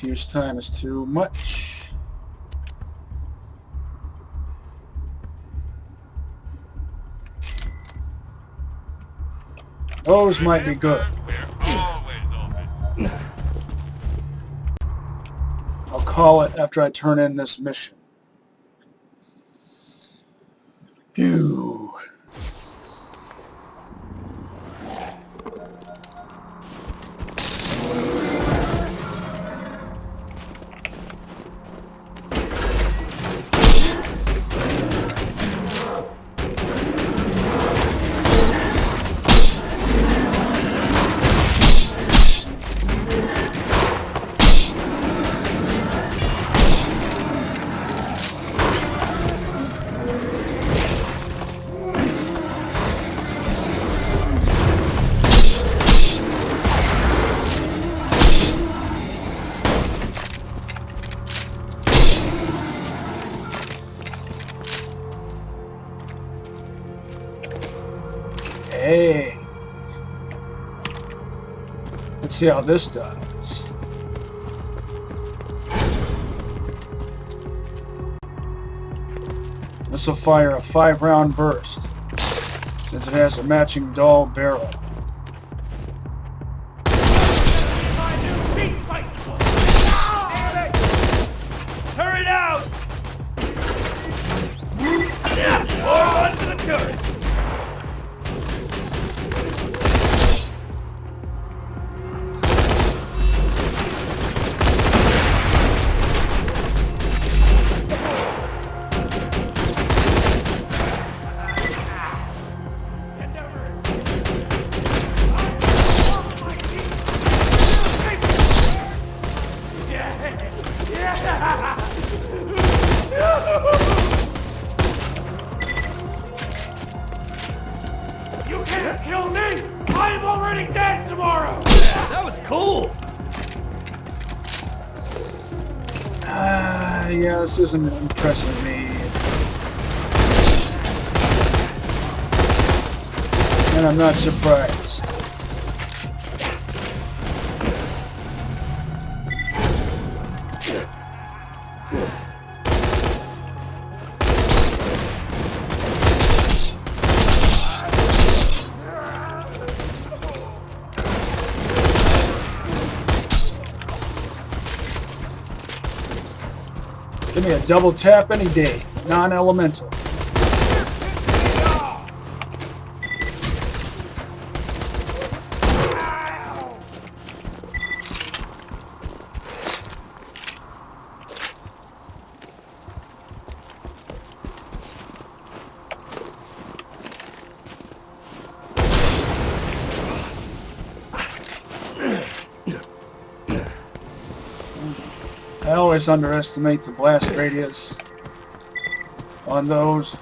Fuse time is too much. Those might be good. We're always open. I'll call it after I turn in this mission. Phew. Hey. Let's see how this does. This will fire a 5-round burst, since it has a matching dull barrel. Turret out! More one to the turret! You can't kill me! I'm already dead tomorrow! That was cool! Yeah, this isn't impressing me. And I'm not surprised. Give me a double tap any day. Non-elemental. I always underestimate the blast radius on those.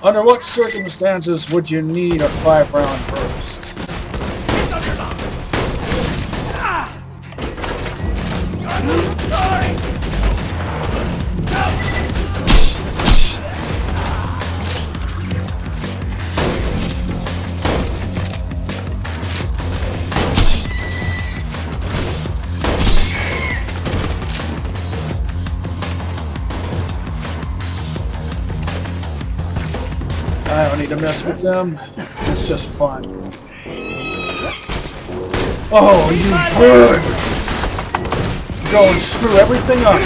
Under what circumstances would you need a 5-round burst? I don't need to mess with them. It's just fun. Oh, you bird! Go and screw everything up.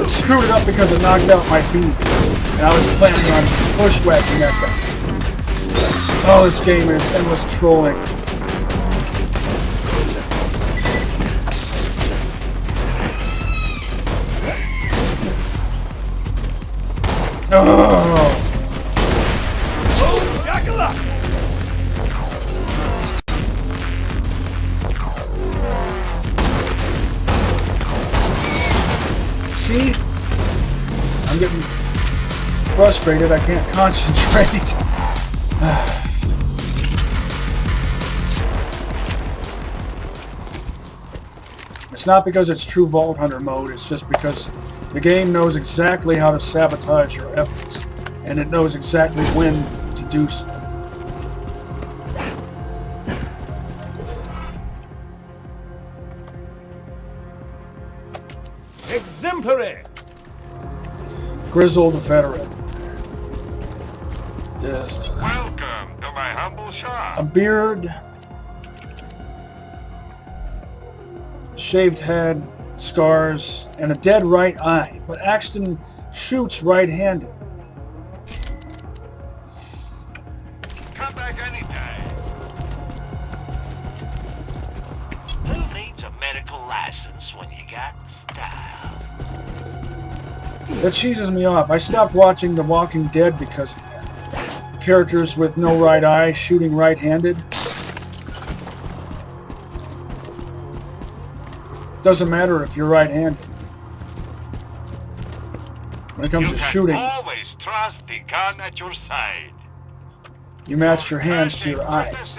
Screwed it up because it knocked out my feet. And I was planning on bushwhacking that thing. Oh, this game is endless trolling. Oh. See? I'm getting frustrated. I can't concentrate. It's not because it's true Vault Hunter mode, it's just because the game knows exactly how to sabotage your efforts, and it knows exactly when to do so. Exemplary! Grizzled veteran. Yes. Welcome to my humble shop. A beard, shaved head, scars, and a dead right eye. But Axton shoots right-handed. Come back anytime. Who needs a medical license when you got style? That cheeses me off. I stopped watching The Walking Dead because of that. Characters with no right eye shooting right-handed. Doesn't matter if you're right-handed. When it comes You to can shooting, always trust the gun at your side. you match your hands to your eyes.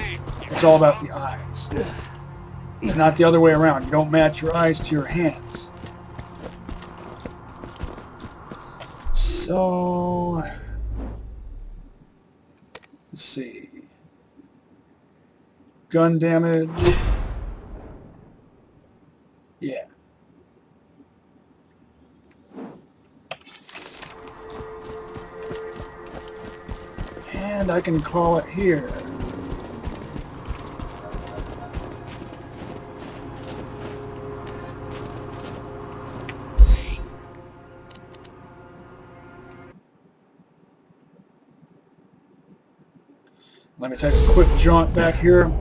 It's all about the eyes. It's not the other way around. You don't match your eyes to your hands. So, let's see. Gun damage. Yeah. And I can call it here. Let me take a quick jaunt back here.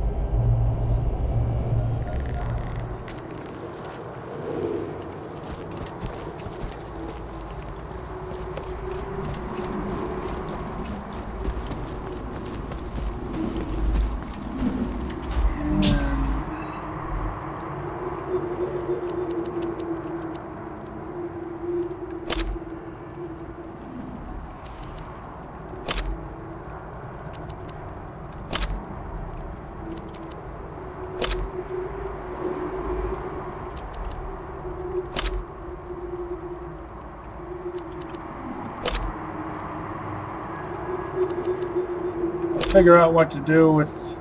Figure out what to do with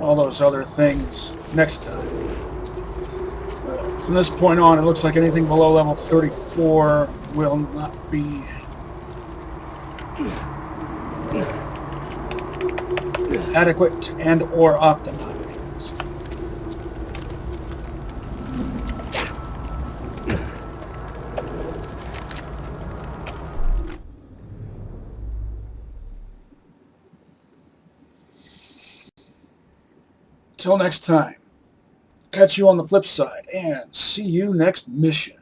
all those other things next time. From this point on, it looks like anything below level 34 will not be adequate and or optimized. Till next time, catch you on the flip side, and see you next mission.